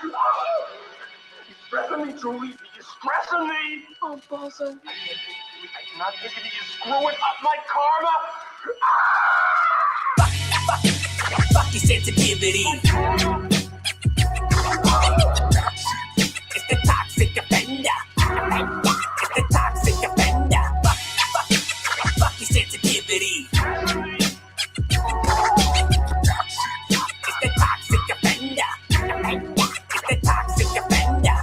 He's stressing me, Julie. He's stressing me. Oh, Bozo. I cannot take it. He's screwing up my karma. Fuck your sensitivity. It's the toxic offender. It's the toxic offender. Fuck your sensitivity. It's the toxic offender. It's the toxic offender.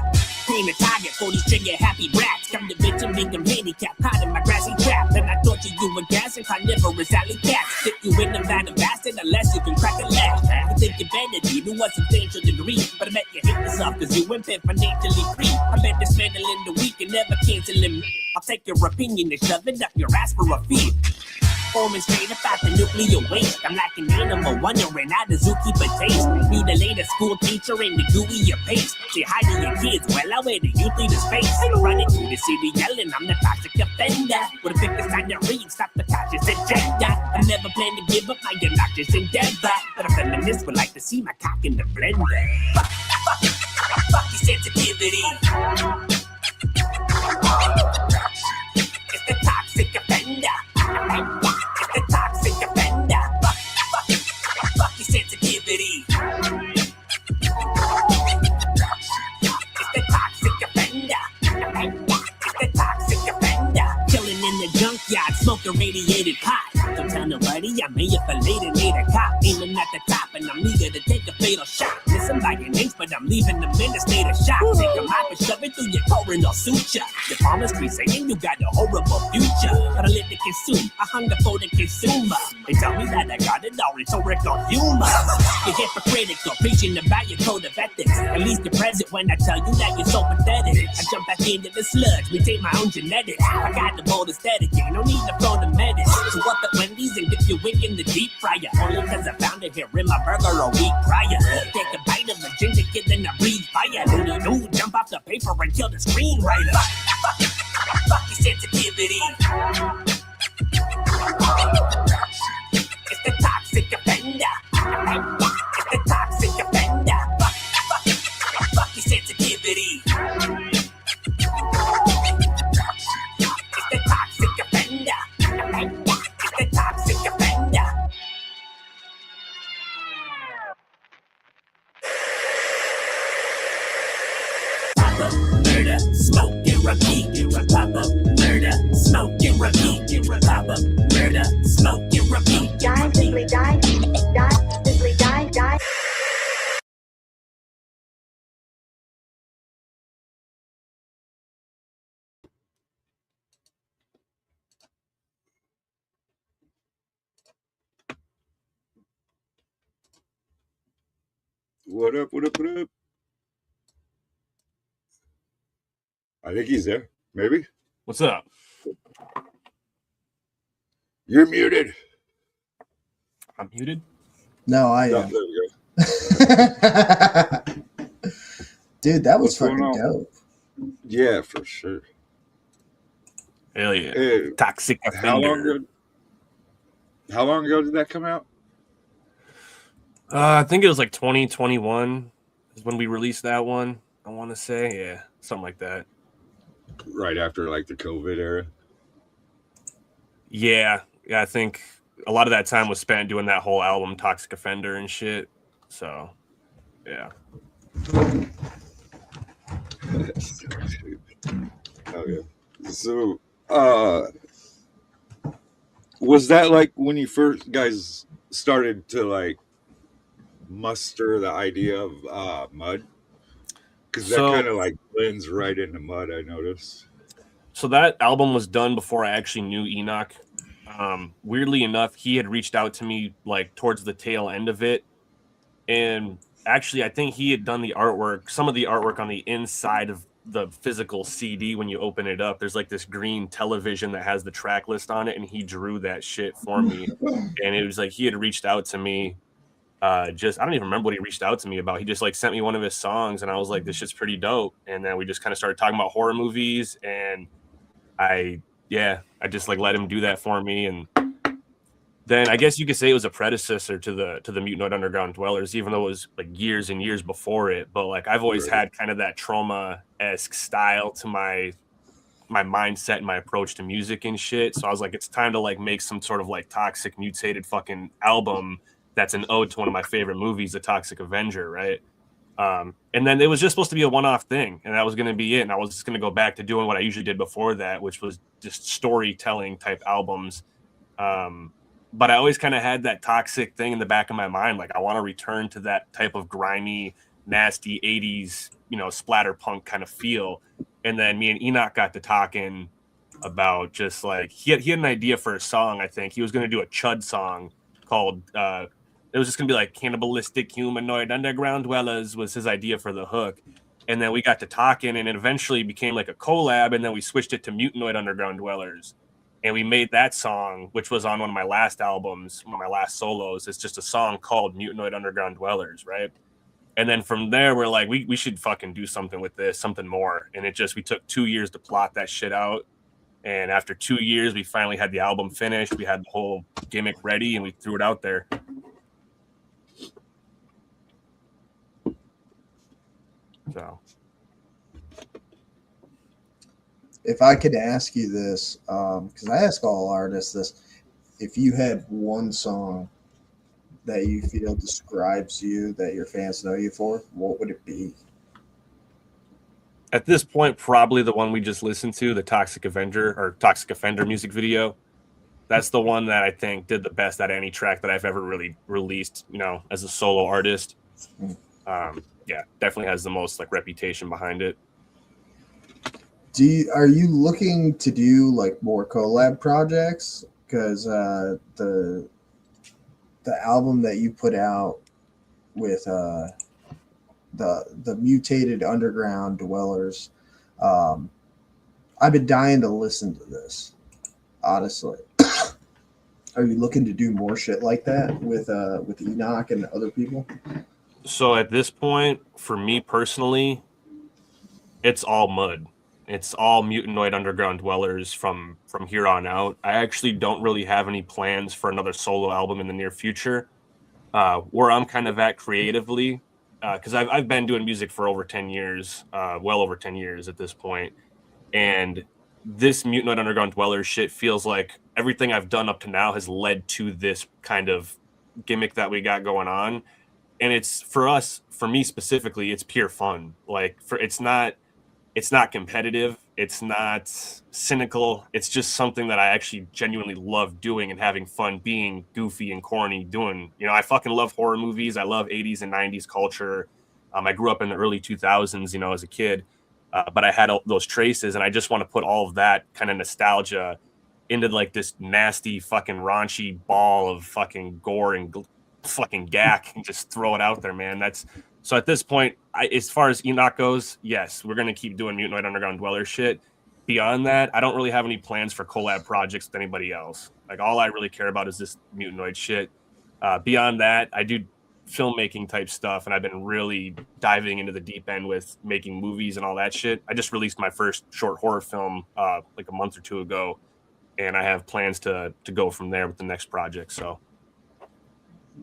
Being a target for these trigger-happy brats. Come to bitch and make them handicapped. Caught in my grassy trap. Then I torture you with gas and carnivorous alley cats. Stick you in the van of bastard unless you can crack a laugh. You think you're vanity to a substantial degree. But I bet you hate yourself cause you went financially free. I bet dismantling the weak and never canceling me. I'll take your opinion and shove it up your ass for a fee. Forming straight up out the nuclear waste. I'm like an animal wondering how the zookeeper taste. Mutilate a school teacher in the gooey paste. Say hi to your kids while I wear the youth leader's face. I'm running through the city yelling I'm the toxic offender. With a thickest time to read, stop the conscious agenda. I never plan to give up my obnoxious endeavor. But a feminist would like to see my cock in the blender. Fuck your sensitivity. It's the toxic offender. It's the toxic offender. Fuck your sensitivity. It's the toxic offender. It's the toxic offender. Killing in the junkyard, smoking radiated pot. Don't tell nobody I'm here for later, need a cop. Aiming at the top and I'm eager to take a fatal shot. Listen by your names, but I'm leaving them in a state of shock. Take a mop and shove it through your coronal suture. Your palmistry saying you got a horrible future. But I live to consume, I hunger for the consumer. They tell me that I got it all rhetorical humor. You're hypocritical, preaching about your code of ethics. At least you're present when I tell you that you're so pathetic. I jump back into the sludge, mutate my own genetics. I got the bold aesthetic, ain't no need to phone the medics. So up at Wendy's and dip your wing in the deep fryer. Only cause I found it here in my burger a week prior. Take a bite of a ginger kid, then I breathe fire. Looney, jump off the paper and kill the screenwriter. Fuck your sensitivity. It's the toxic offender. It's the toxic offender. Fuck your sensitivity. It's the toxic offender. It's the toxic offender. Papa, murder, smoke and repeat. Papa, murder, smoke and repeat. Papa, murder, smoke and repeat. Die, simply die. Die, simply die, die. What up, what up, what up? I think he's there. Maybe. What's up? You're muted. I'm muted? No, I Oh, am. there we go. Dude, that was What's going fucking on? dope. Yeah, for sure. Hell yeah. Hey, Toxic how long offender. ago? How long ago did that come out? I think it was like 2021 is when we released that one. I want to say, yeah, something like that. Right after like the COVID era. Yeah, I think a lot of that time was spent doing that whole album, Toxic Offender and shit. So, yeah. Oh yeah. So, was that like when you first guys started to like muster the idea of mud? Because that So- kind of like blends right into mud. I noticed. So that album was done before I actually knew Enoch. Weirdly enough, he had reached out to me like towards the tail end of it. And actually, I think he had done the artwork, some of the artwork on the inside of the physical CD. When you open it up, there's like this green television that has the track list on it. And he drew that shit for me. And it was like, he had reached out to me. I don't even remember what he reached out to me about. He just like sent me one of his songs and I was like, this shit's pretty dope. And then we just kind of started talking about horror movies, and I just like let him do that for me. And then I guess you could say it was a predecessor to the Mutanoid Underground Dwellers, even though it was like years and years before it. But like I've always had kind of that Trauma-esque style to my mindset and my approach to music and shit. So I was like, it's time to like make some sort of like toxic mutated fucking album that's an ode to one of my favorite movies, The Toxic Avenger, right? And then it was just supposed to be a one-off thing, and that was going to be it. And I was just going to go back to doing what I usually did before that, which was just storytelling type albums. But I always kind of had that toxic thing in the back of my mind. Like I want to return to that type of grimy, nasty 80s, you know, splatter punk kind of feel. And then me and Enoch got to talking about just like, he had an idea for a song. I think he was going to do a Chud song called, it was just going to be like Cannibalistic Humanoid Underground Dwellers was his idea for the hook. And then we got to talking, and it eventually became like a collab. And then we switched it to Mutanoid Underground Dwellers. And we made that song, which was on one of my last albums, one of my last solos. It's just a song called Mutanoid Underground Dwellers, right? And then from there, we're like, we should fucking do something with this, something more. And we took 2 years to plot that shit out. And after 2 years, we finally had the album finished. We had the whole gimmick ready, and we threw it out there. So, if I could ask you this, because I ask all artists this, if you had one song that you feel describes you, that your fans know you for, what would it be? at this point, probably the one we just listened to, the Toxic Avenger or Toxic Offender music video. That's the one that I think did the best out of any track that I've ever really released, you know, as a solo artist. Yeah, definitely has the most like reputation behind it. Are you looking to do like more collab projects? Because the album that you put out with the Mutated Underground Dwellers, I've been dying to listen to this, honestly. Are you looking to do more shit like that with Enoch and other people? So at this point, for me personally, it's all mud. It's all Mutanoid Underground Dwellers from here on out. I actually don't really have any plans for another solo album in the near future. Where I'm kind of at creatively, because I've been doing music for over 10 years, well over 10 years at this point. And this Mutanoid Underground Dwellers shit feels like everything I've done up to now has led to this kind of gimmick that we got going on. And it's for me specifically, it's pure fun. Like it's not competitive. It's not cynical. It's just something that I actually genuinely love doing and having fun being goofy and corny doing. You know, I fucking love horror movies. I love 80s and 90s culture. I grew up in the early 2000s, you know, as a kid. But I had those traces, and I just want to put all of that kind of nostalgia into like this nasty fucking raunchy ball of fucking gore and fucking gack and just throw it out there, man. So at this point, as far as Enoch goes, yes, we're going to keep doing Mutanoid Underground Dweller shit. Beyond that, I don't really have any plans for collab projects with anybody else. Like, all I really care about is this Mutanoid shit. Beyond that, I do filmmaking type stuff, and I've been really diving into the deep end with making movies and all that shit. I just released my first short horror film like a month or two ago, and I have plans to go from there with the next project, so...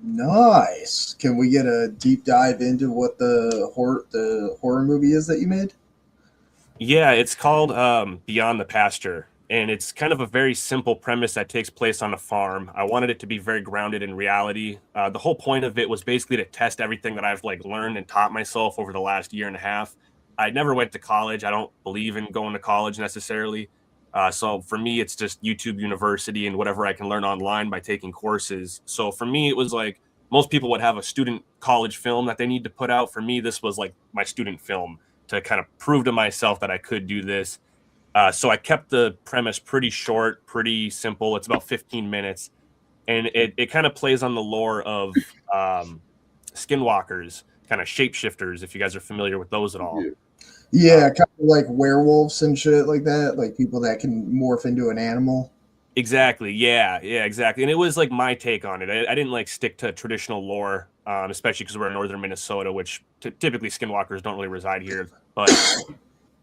Nice. Can we get a deep dive into what the horror movie is that you made? Yeah, it's called Beyond the Pasture, and it's kind of a very simple premise that takes place on a farm. I wanted it to be very grounded in reality. The whole point of it was basically to test everything that I've like learned and taught myself over the last year and a half. I never went to college. I don't believe in going to college necessarily. So for me, it's just YouTube University and whatever I can learn online by taking courses. So for me, it was like most people would have a student college film that they need to put out. For me, this was like my student film to kind of prove to myself that I could do this. So I kept the premise pretty short, pretty simple. It's about 15 minutes. And it kind of plays on the lore of skinwalkers, kind of shapeshifters, if you guys are familiar with those at all. Yeah, kind of like werewolves and shit like that, like people that can morph into an animal. Exactly. Yeah, exactly. And it was like my take on it. I didn't like stick to traditional lore, especially because we're in northern Minnesota, which typically skinwalkers don't really reside here. But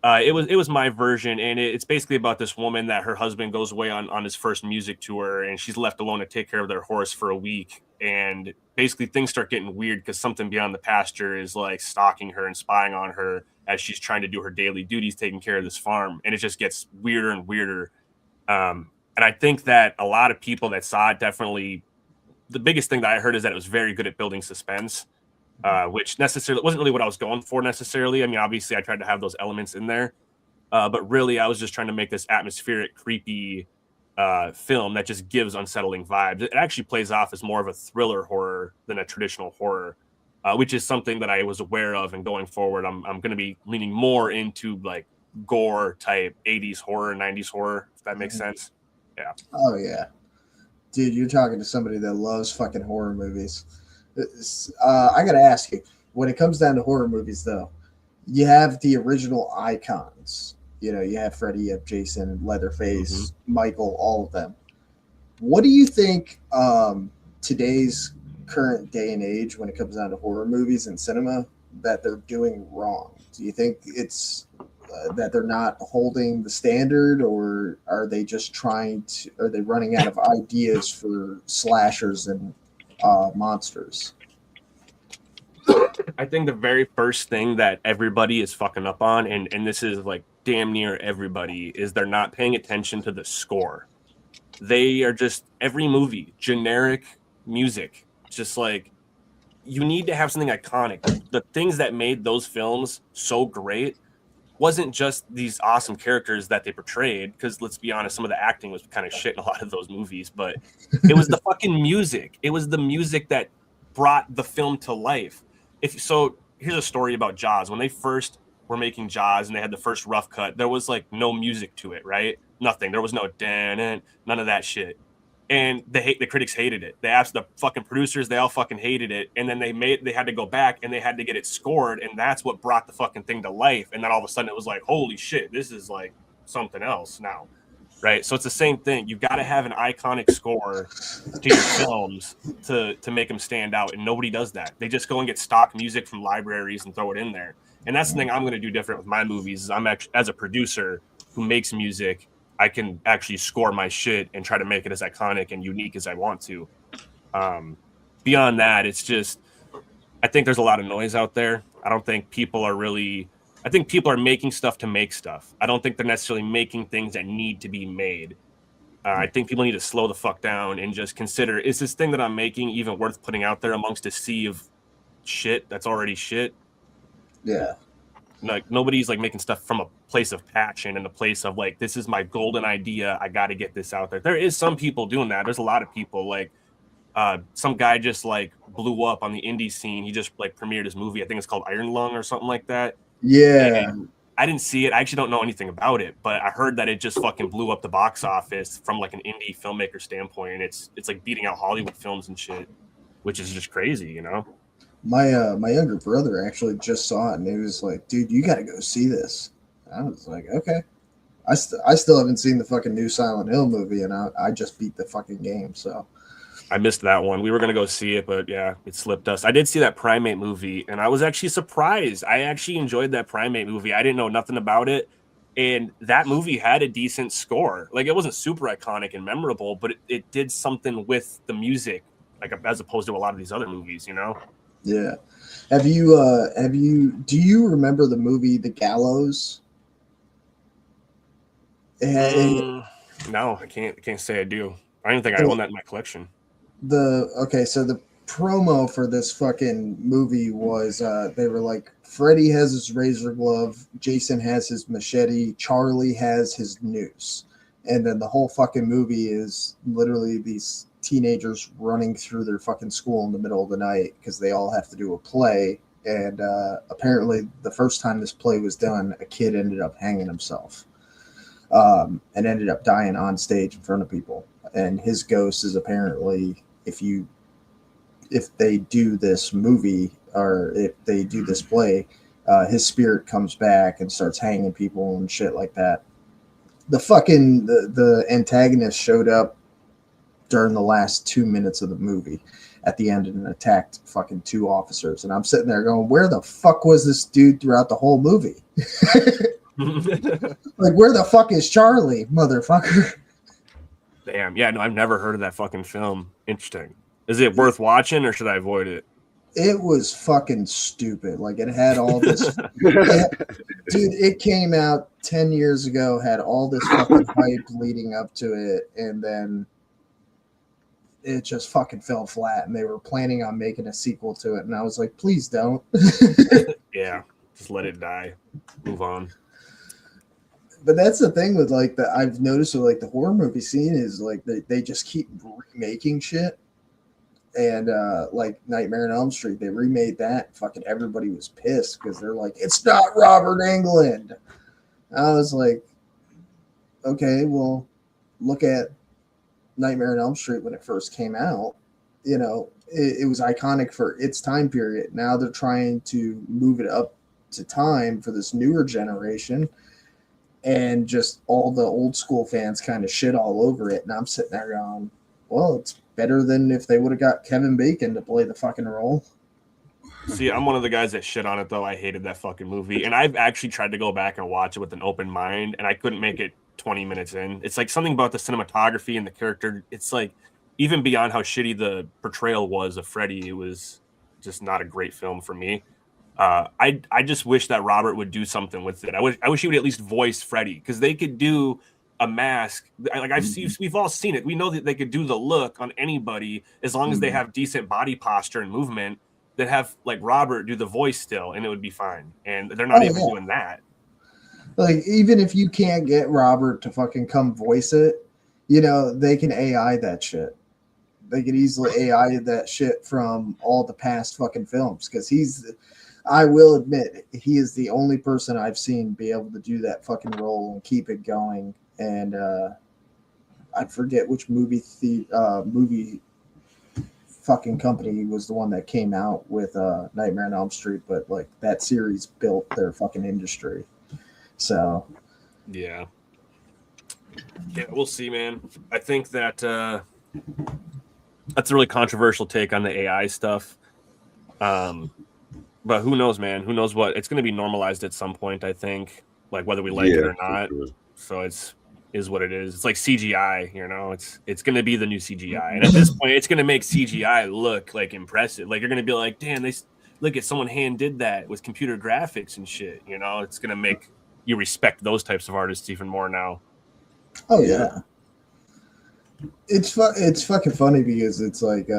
It was my version, and it's basically about this woman that her husband goes away on his first music tour, and she's left alone to take care of their horse for a week. And basically, things start getting weird because something beyond the pasture is like stalking her and spying on her as she's trying to do her daily duties, taking care of this farm, and it just gets weirder and weirder. And I think that a lot of people that saw it definitely. The biggest thing that I heard is that it was very good at building suspense. Which necessarily wasn't really what I was going for necessarily. I mean, obviously I tried to have those elements in there, but really I was just trying to make this atmospheric, creepy film that just gives unsettling vibes. It actually plays off as more of a thriller horror than a traditional horror, which is something that I was aware of. And going forward, I'm going to be leaning more into like gore type 80s horror, 90s horror, if that makes sense. Yeah. Oh yeah, dude, you're talking to somebody that loves fucking horror movies. I gotta ask you, when it comes down to horror movies, though, you have the original icons. You know, you have Freddy, you have Jason, Leatherface, Michael, all of them. What do you think today's current day and age, when it comes down to horror movies and cinema, that they're doing wrong? Do you think it's that they're not holding the standard, or are they just are they running out of ideas for slashers and monsters? I think the very first thing that everybody is fucking up on, and this is like damn near everybody, is they're not paying attention to the score. They are just, every movie, generic music. Just like, you need to have something iconic. The things that made those films so great wasn't just these awesome characters that they portrayed, because let's be honest, some of the acting was kind of shit in a lot of those movies, but it was the fucking music. It was the music that brought the film to life. So here's a story about Jaws. When they first were making Jaws and they had the first rough cut, there was like no music to it, right? Nothing. There was no none of that shit. And the critics hated it. They asked the fucking producers, they all fucking hated it. And then they had to go back and they had to get it scored, and that's what brought the fucking thing to life. And then all of a sudden it was like, holy shit, this is like something else now. Right? So it's the same thing. You got to have an iconic score to your films to make them stand out, and nobody does that. They just go and get stock music from libraries and throw it in there. And that's the thing I'm going to do different with my movies. Is I'm actually, as a producer who makes music, I can actually score my shit and try to make it as iconic and unique as I want to. Beyond that, it's just, I think there's a lot of noise out there. I don't think people are really, I think people are making stuff to make stuff. I don't think they're necessarily making things that need to be made. I think people need to slow the fuck down and just consider, is this thing that I'm making even worth putting out there amongst a sea of shit that's already shit? Yeah. Like, nobody's like making stuff from a place of passion and a place of like, this is my golden idea, I got to get this out there. There is some people doing that. There's a lot of people, like some guy just like blew up on the indie scene. He just like premiered his movie. I think it's called Iron Lung or something like that. Yeah. And I didn't see it. I actually don't know anything about it, but I heard that it just fucking blew up the box office from like an indie filmmaker standpoint. And it's like beating out Hollywood films and shit, which is just crazy, you know? My younger brother actually just saw it, and he was like, dude, you got to go see this. I was like, okay. I still haven't seen the fucking new Silent Hill movie, and I just beat the fucking game, so. I missed that one. We were going to go see it, but yeah, it slipped us. I did see that Primate movie, and I was actually surprised. I actually enjoyed that Primate movie. I didn't know nothing about it, and that movie had a decent score. Like, it wasn't super iconic and memorable, but it did something with the music, like as opposed to a lot of these other movies, you know? Yeah. Do you remember the movie The Gallows? No, I can't say I do. I don't think I own that in my collection. So the promo for this fucking movie was they were like, Freddy has his razor glove, Jason has his machete, Charlie has his noose. And then the whole fucking movie is literally these teenagers running through their fucking school in the middle of the night because they all have to do a play. And apparently the first time this play was done, a kid ended up hanging himself and ended up dying on stage in front of people. And his ghost is apparently, if they do this movie or if they do this play, his spirit comes back and starts hanging people and shit like that. The antagonist showed up during the last 2 minutes of the movie at the end and attacked fucking 2 officers. And I'm sitting there going, where the fuck was this dude throughout the whole movie? Like, where the fuck is Charlie, motherfucker? Damn. Yeah, no, I've never heard of that fucking film. Interesting. Is it worth watching or should I avoid it? It was fucking stupid. Like, it had all this. Dude, it came out 10 years ago, had all this fucking hype leading up to it, and then it just fucking fell flat, and they were planning on making a sequel to it, and I was like, please don't. Yeah, just let it die. Move on. But that's the thing with, like, I've noticed with, like, the horror movie scene is, like, they just keep remaking shit. And like Nightmare on Elm Street, they remade that. Fucking everybody was pissed because they're like, it's not Robert Englund. I was like, okay, well, look at Nightmare on Elm Street when it first came out. You know, it was iconic for its time period. Now they're trying to move it up to time for this newer generation. And just all the old school fans kind of shit all over it. And I'm sitting there going, well, it's better than if they would have got Kevin Bacon to play the fucking role. See, I'm one of the guys that shit on it, though. I hated that fucking movie. And I've actually tried to go back and watch it with an open mind, and I couldn't make it 20 minutes in. It's like something about the cinematography and the character. It's like, even beyond how shitty the portrayal was of Freddy, it was just not a great film for me. I just wish that Robert would do something with it. I wish he would at least voice Freddy, because they could do a mask. Like we've all seen it. We know that they could do the look on anybody as long as they have decent body posture and movement. That have like Robert do the voice still, and it would be fine. And they're not even doing that. Like, even if you can't get Robert to fucking come voice it, you know, they can AI that shit. They could easily AI that shit from all the past fucking films, because I will admit, he is the only person I've seen be able to do that fucking role and keep it going. And I forget which movie fucking company was the one that came out with Nightmare on Elm Street, but like that series built their fucking industry. So yeah, we'll see, man. I think that that's a really controversial take on the AI stuff. But who knows, man? Who knows what? It's going to be normalized at some point, I think, like whether we like it or not. Sure. So is what it is. It's like CGI, you know. It's going to be the new CGI, and at this point, it's going to make CGI look like impressive. Like you're going to be like, damn, they look at someone hand did that with computer graphics and shit. You know, it's going to make you respect those types of artists even more now. Oh yeah, it's fucking funny because it's like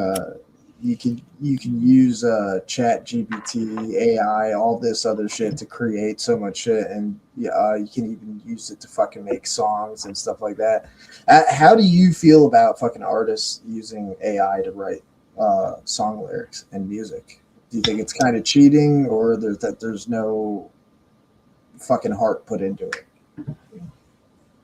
you can use Chat GPT, AI, all this other shit to create so much shit, and you can even use it to fucking make songs and stuff like that. How do you feel about fucking artists using AI to write song lyrics and music? Do you think it's kind of cheating, or there's no fucking heart put into it?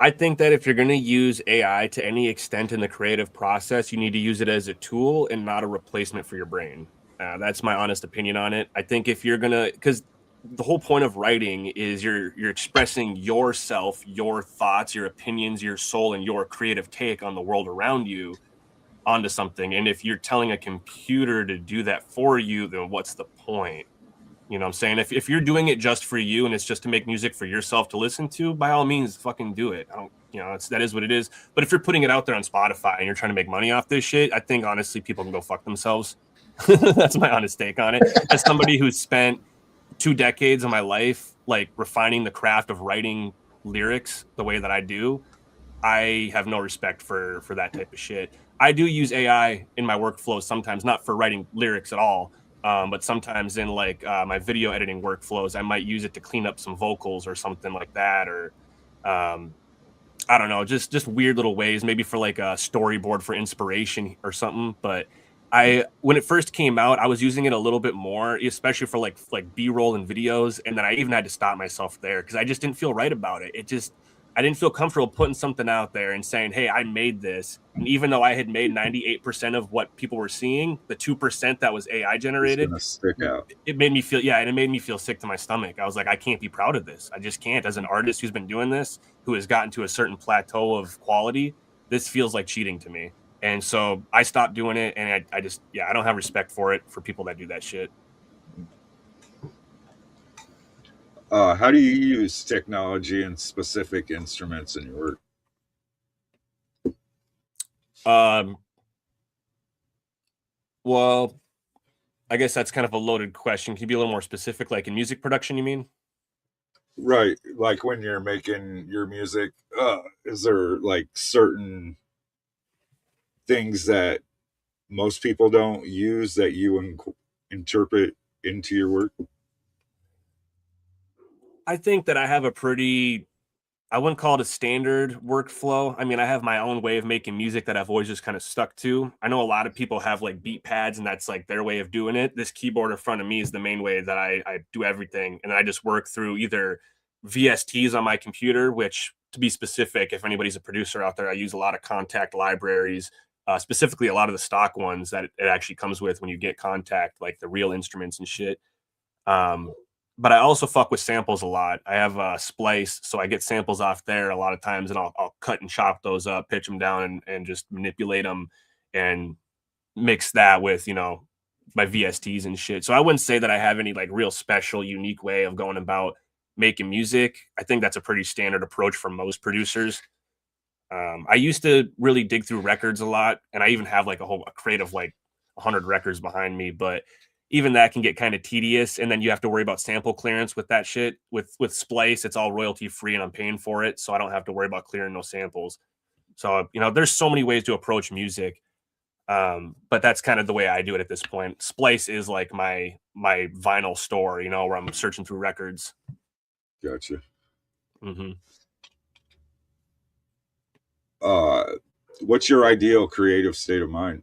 I think that if you're going to use AI to any extent in the creative process, you need to use it as a tool and not a replacement for your brain. That's my honest opinion on it. I think if you're going to, because the whole point of writing is you're expressing yourself, your thoughts, your opinions, your soul, and your creative take on the world around you onto something. And if you're telling a computer to do that for you, then what's the point? You know what I'm saying? If you're doing it just for you and it's just to make music for yourself to listen to, by all means, fucking do it. I don't, you know, that is what it is. But if you're putting it out there on Spotify and you're trying to make money off this shit, I think honestly people can go fuck themselves. That's my honest take on it. As somebody who's spent 2 decades of my life like refining the craft of writing lyrics the way that I do, I have no respect for that type of shit. I do use AI in my workflow sometimes, not for writing lyrics at all. But sometimes in like my video editing workflows, I might use it to clean up some vocals or something like that, or I don't know, just weird little ways, maybe for like a storyboard for inspiration or something. But when it first came out, I was using it a little bit more, especially for like B-roll and videos, and then I even had to stop myself there because I just didn't feel right about it. I didn't feel comfortable putting something out there and saying, hey, I made this. And even though I had made 98% of what people were seeing, the 2% that was AI generated, stick out. It made me feel, and it made me feel sick to my stomach. I was like, I can't be proud of this. I just can't. As an artist who's been doing this, who has gotten to a certain plateau of quality, this feels like cheating to me. And so I stopped doing it. And I just, I don't have respect for it, for people that do that shit. How do you use technology and specific instruments in your work? Um, well, I guess that's kind of a loaded question. Can you be a little more specific, like in music production, you mean? Right, like when you're making your music, is there like certain things that most people don't use that you interpret into your work? I think that I have a pretty, I wouldn't call it a standard workflow. I mean, I have my own way of making music that I've always just kind of stuck to. I know a lot of people have like beat pads and that's like their way of doing it. This keyboard in front of me is the main way that I do everything. And I just work through either VSTs on my computer, which to be specific, if anybody's a producer out there, I use a lot of Contact libraries, specifically a lot of the stock ones that it actually comes with when you get Contact, like the real instruments and shit. Um, but I also fuck with samples a lot. I have a Splice, so I get samples off there a lot of times, and I'll cut and chop those up, pitch them down, and just manipulate them and mix that with my VSTs and shit. So I wouldn't say that I have any like real special, unique way of going about making music. I think that's a pretty standard approach for most producers. I used to really dig through records a lot, and I even have like a crate of like 100 records behind me, but even that can get kind of tedious, and then you have to worry about sample clearance with that shit. With Splice, it's all royalty free and I'm paying for it, so I don't have to worry about clearing no samples. So there's so many ways to approach music, but that's kind of the way I do it at this point. Splice is like my vinyl store, where I'm searching through records. Gotcha. Mm-hmm. What's your ideal creative state of mind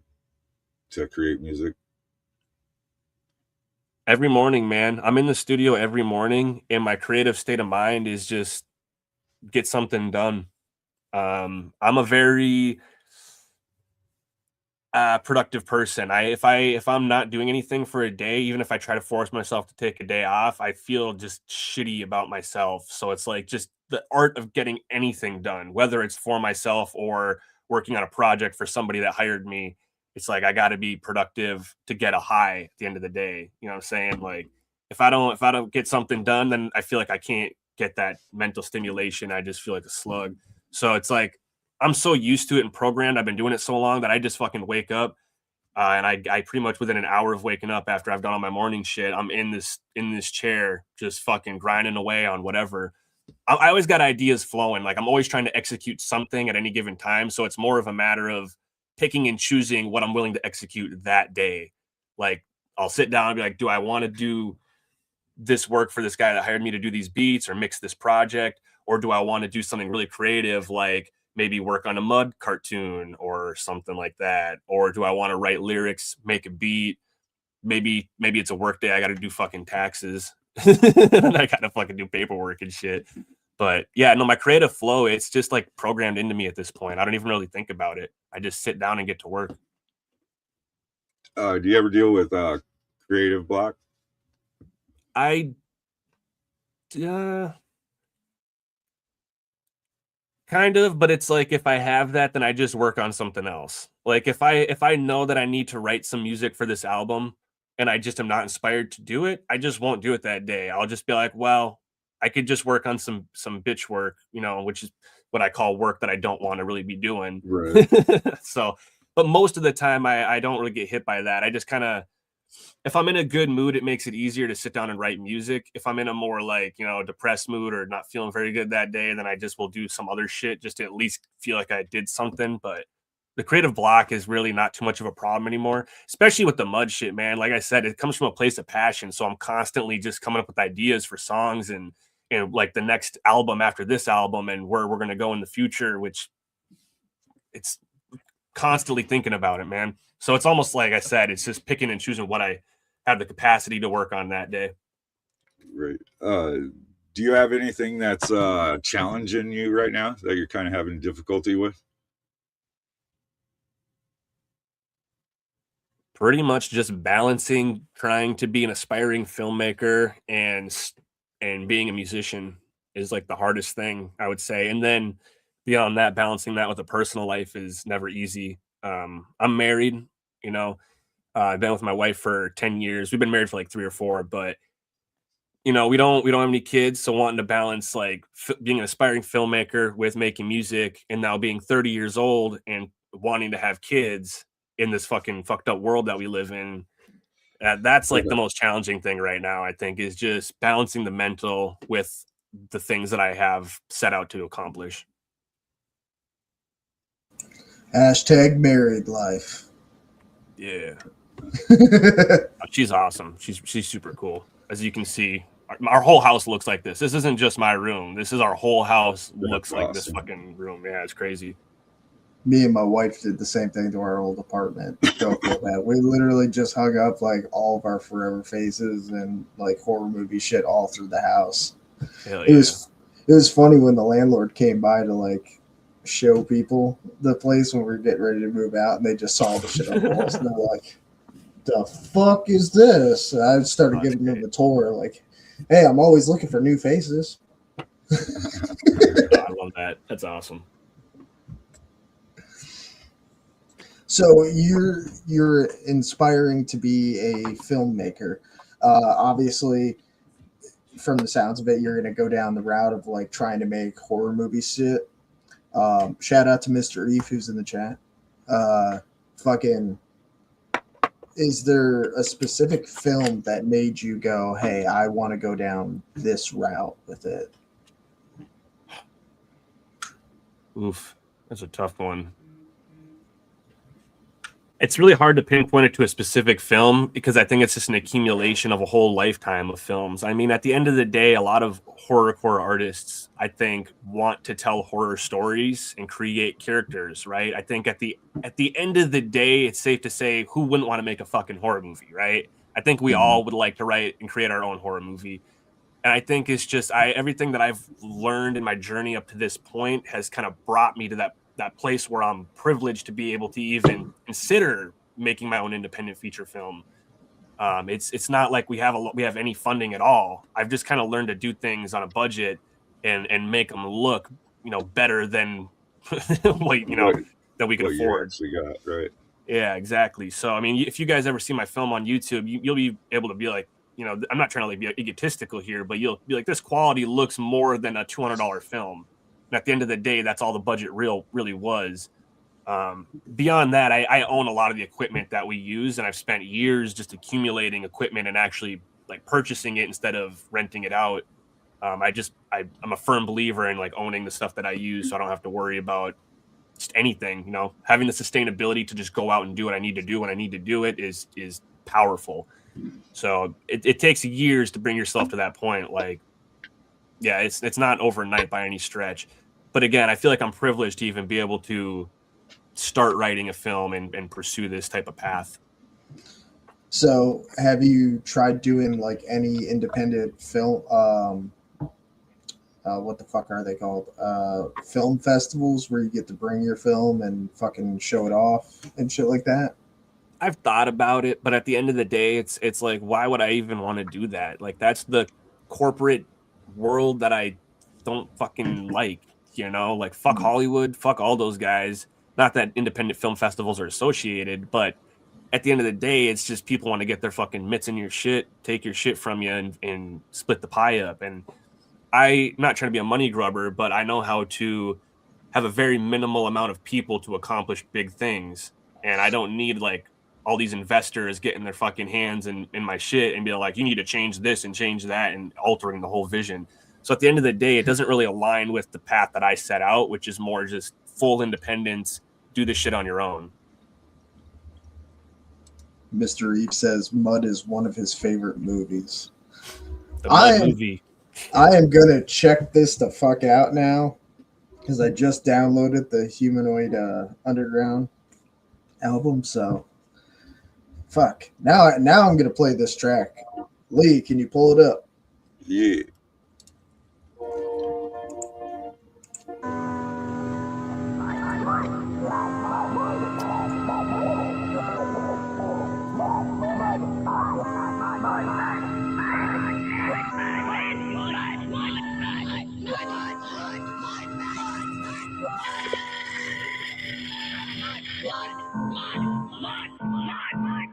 to create music? Every morning, man, I'm in the studio every morning, and my creative state of mind is just get something done. I'm a very productive person. If I'm not doing anything for a day, even if I try to force myself to take a day off, I feel just shitty about myself. So it's like just the art of getting anything done, whether it's for myself or working on a project for somebody that hired me. It's like I got to be productive to get a high at the end of the day. You know what I'm saying? Like if I don't get something done, then I feel like I can't get that mental stimulation. I just feel like a slug. So it's like I'm so used to it and programmed. I've been doing it so long that I just fucking wake up, and I pretty much within an hour of waking up after I've done all my morning shit, I'm in this chair just fucking grinding away on whatever. I always got ideas flowing. Like I'm always trying to execute something at any given time. So it's more of a matter of picking and choosing what I'm willing to execute that day. Like I'll sit down and be like, do I want to do this work for this guy that hired me to do these beats or mix this project? Or do I want to do something really creative, like maybe work on a mud cartoon or something like that? Or do I want to write lyrics, make a beat? Maybe it's a work day. I got to do fucking taxes. And I got to fucking do paperwork and shit. But yeah, no, my creative flow, it's just like programmed into me at this point. I don't even really think about it. I just sit down and get to work. Do you ever deal with creative block? I kind of, but it's like if I have that, then I just work on something else. Like if I know that I need to write some music for this album and I just am not inspired to do it, I just won't do it that day. I'll just be like, well, I could just work on some bitch work, which is what I call work that I don't want to really be doing. Right. So, but most of the time I don't really get hit by that. I just kind of, if I'm in a good mood, it makes it easier to sit down and write music. If I'm in a more like, depressed mood or not feeling very good that day, then I just will do some other shit just to at least feel like I did something. But the creative block is really not too much of a problem anymore, especially with the mud shit, man. Like I said, it comes from a place of passion. So I'm constantly just coming up with ideas for songs and like the next album after this album and where we're going to go in the future, which it's constantly thinking about it, man. So it's almost like I said, it's just picking and choosing what I have the capacity to work on that day. Right. Do you have anything that's challenging you right now that you're kind of having difficulty with? Pretty much just balancing trying to be an aspiring filmmaker and being a musician is like the hardest thing, I would say. And then beyond that, balancing that with a personal life is never easy. I'm married, I've been with my wife for 10 years. We've been married for like 3 or 4, but you know, we don't have any kids, so wanting to balance like being an aspiring filmmaker with making music, and now being 30 years old and wanting to have kids in this fucking fucked up world that we live in. That's like the most challenging thing right now, I think, is just balancing the mental with the things that I have set out to accomplish. Hashtag married life. Yeah. She's awesome. She's super cool. As you can see, our whole house looks like this. This isn't just my room. This is our whole house looks like this fucking room. Yeah, it's crazy. Me and my wife did the same thing to our old apartment. Don't feel bad. We literally just hung up like all of our forever faces and like horror movie shit all through the house. Hell It yeah. was funny when the landlord came by to like show people the place when we were getting ready to move out, and they just saw the shit on the walls, and they're like, "The fuck is this?" And I started giving them the tour, like, "Hey, I'm always looking for new faces." I love that. That's awesome. So you're inspiring to be a filmmaker. Obviously, from the sounds of it, you're going to go down the route of like trying to make horror movie shit. Shout out to Mr. Eve who's in the chat. Is there a specific film that made you go, "Hey, I want to go down this route with it"? Oof, that's a tough one. It's really hard to pinpoint it to a specific film because I think it's just an accumulation of a whole lifetime of films. I mean, at the end of the day, a lot of horrorcore artists, I think, want to tell horror stories and create characters, right? I think at the end of the day, it's safe to say, who wouldn't want to make a fucking horror movie, right? I think we all would like to write and create our own horror movie. And I think it's just everything that I've learned in my journey up to this point has kind of brought me to that place where I'm privileged to be able to even consider making my own independent feature film. It's not like we have any funding at all. I've just kind of learned to do things on a budget and make them look, you know, better than what, you know, that we can afford. We got right. Yeah, exactly. So I mean, if you guys ever see my film on YouTube, you'll be able to be like, you know, I'm not trying to like be egotistical here, but you'll be like, this quality looks more than a $200 film. And at the end of the day, that's all the budget really was. Beyond that, I own a lot of the equipment that we use, and I've spent years just accumulating equipment and actually like purchasing it instead of renting it out. I'm a firm believer in like owning the stuff that I use, so I don't have to worry about just anything. You know, having the sustainability to just go out and do what I need to do when I need to do it is powerful. So it takes years to bring yourself to that point. Like, yeah, it's not overnight by any stretch. But again, I feel like I'm privileged to even be able to start writing a film and pursue this type of path. So have you tried doing like any independent film, what the fuck are they called? Film festivals where you get to bring your film and fucking show it off and shit like that? I've thought about it, but at the end of the day, it's like, why would I even want to do that? Like, that's the corporate world that I don't fucking like, you know, like fuck Hollywood, fuck all those guys. Not that independent film festivals are associated, but at the end of the day, it's just people want to get their fucking mitts in your shit, take your shit from you and split the pie up. And I'm not trying to be a money grubber, but I know how to have a very minimal amount of people to accomplish big things. And I don't need like all these investors getting their fucking hands in my shit and be like, you need to change this and change that and altering the whole vision. So at the end of the day, it doesn't really align with the path that I set out, which is more just full independence, do this shit on your own. Mr. Eve says Mud is one of his favorite movies. The Mud movie. I am going to check this the fuck out now because I just downloaded the Humanoid Underground album, so fuck. Now I'm going to play this track. Lee, can you pull it up? Yeah.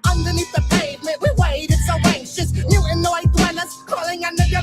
Underneath the pavement, we waited so anxious. Mutanoid dwellers crawling under your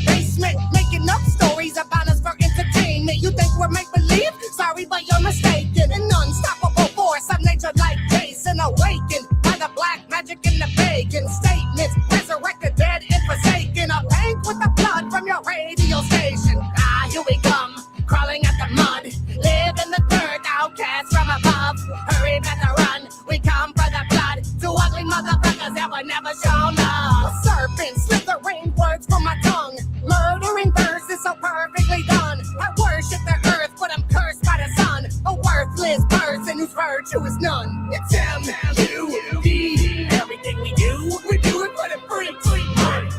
quit making up stories about us for entertainment. You think we're make-believe? Sorry, but you're mistaken. An unstoppable force of nature like Jason, awakened by the black magic and the pagan statements. Resurrect the dead and forsaken. A bank with the blood from your radio station. Ah, here we come, crawling at the mud. Live in the dirt, outcast from above. Hurry, better run. We come for the blood. Two ugly motherfuckers that were never shown love. Serpents, slithering words from my tongue. Murdering verses so perfectly done. I worship the earth, but I'm cursed by the sun. A worthless person whose virtue is none. It's M-U-D. Everything we do it for the free.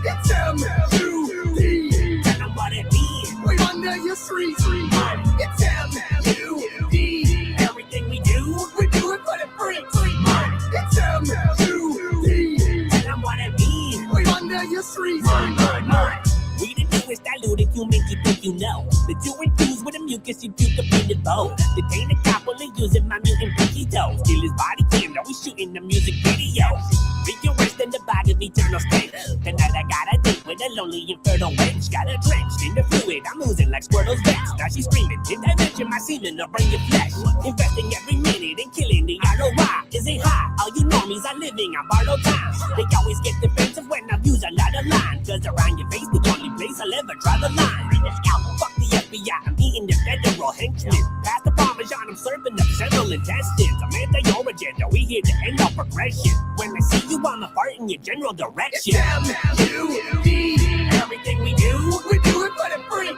It's M-U-D. Tell them what it means. We under your street. It's M-U-D. Everything we do it for the free. It's M-U-D. Tell them what it means. We under your street. We the newest diluted human, you think you know. The two infused with a mucus, you do the painted bow. The tainted couple is using my mutant pinky toe. Steal his body cam, now we shooting the music video. Rigorous than the body of eternal state. Tonight I got a date with a lonely infertile wench. Got her drenched in the fluid, I'm losing like Squirtle's vest. Now she's screaming, did I mention my semen or bring your flesh? Investing every minute in killing the ROI. Is it hot? All you normies are living on borrowed time. They always get defensive when I use a lot of lines. Cause around your face, the only place I'll ever draw the line. Fuck the FBI, I'm eating the federal henchmen. Pass the Parmesan, I'm serving up several intestines. I'm anti-origin, we here to end all progression. When I see you, I'm a fart in your general direction. M-U-D. Everything we do it for the free.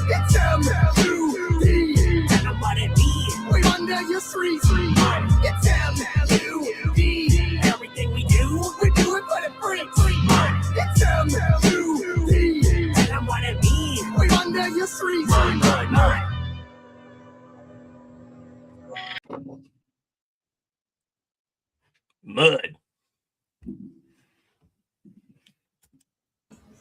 It's M-U-D. Tell them what it means. We under your street. It's M-U-D. Everything we do it for the free. It's M-U-D. Tell them what it means. We under your street. Mud.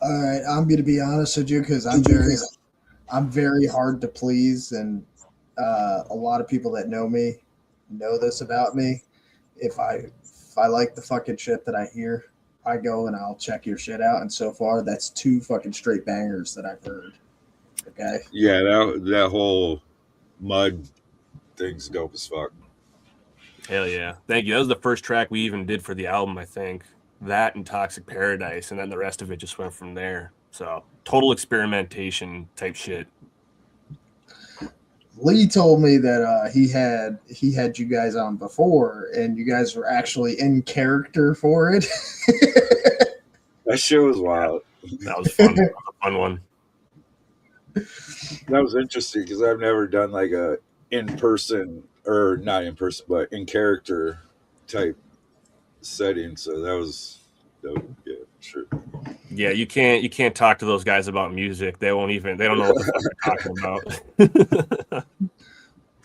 All right, I'm going to be honest with you because I'm very hard to please, and a lot of people that know me know this about me. If I like the fucking shit that I hear, I go and I'll check your shit out. And so far, that's 2 fucking straight bangers that I've heard. Okay. Yeah, that whole Mud thing's dope as fuck. Hell yeah. Thank you. That was the first track we even did for the album, I think. That and Toxic Paradise, and then the rest of it just went from there. So total experimentation type shit. Lee told me that he had you guys on before, and you guys were actually in character for it. That shit was wild. That was fun. That was a fun one. That was interesting because I've never done like a in-person, or not in-person, but in character type setting. So that was dope. Yeah, sure. Yeah, you can't talk to those guys about music. They don't know what the fuck they're talking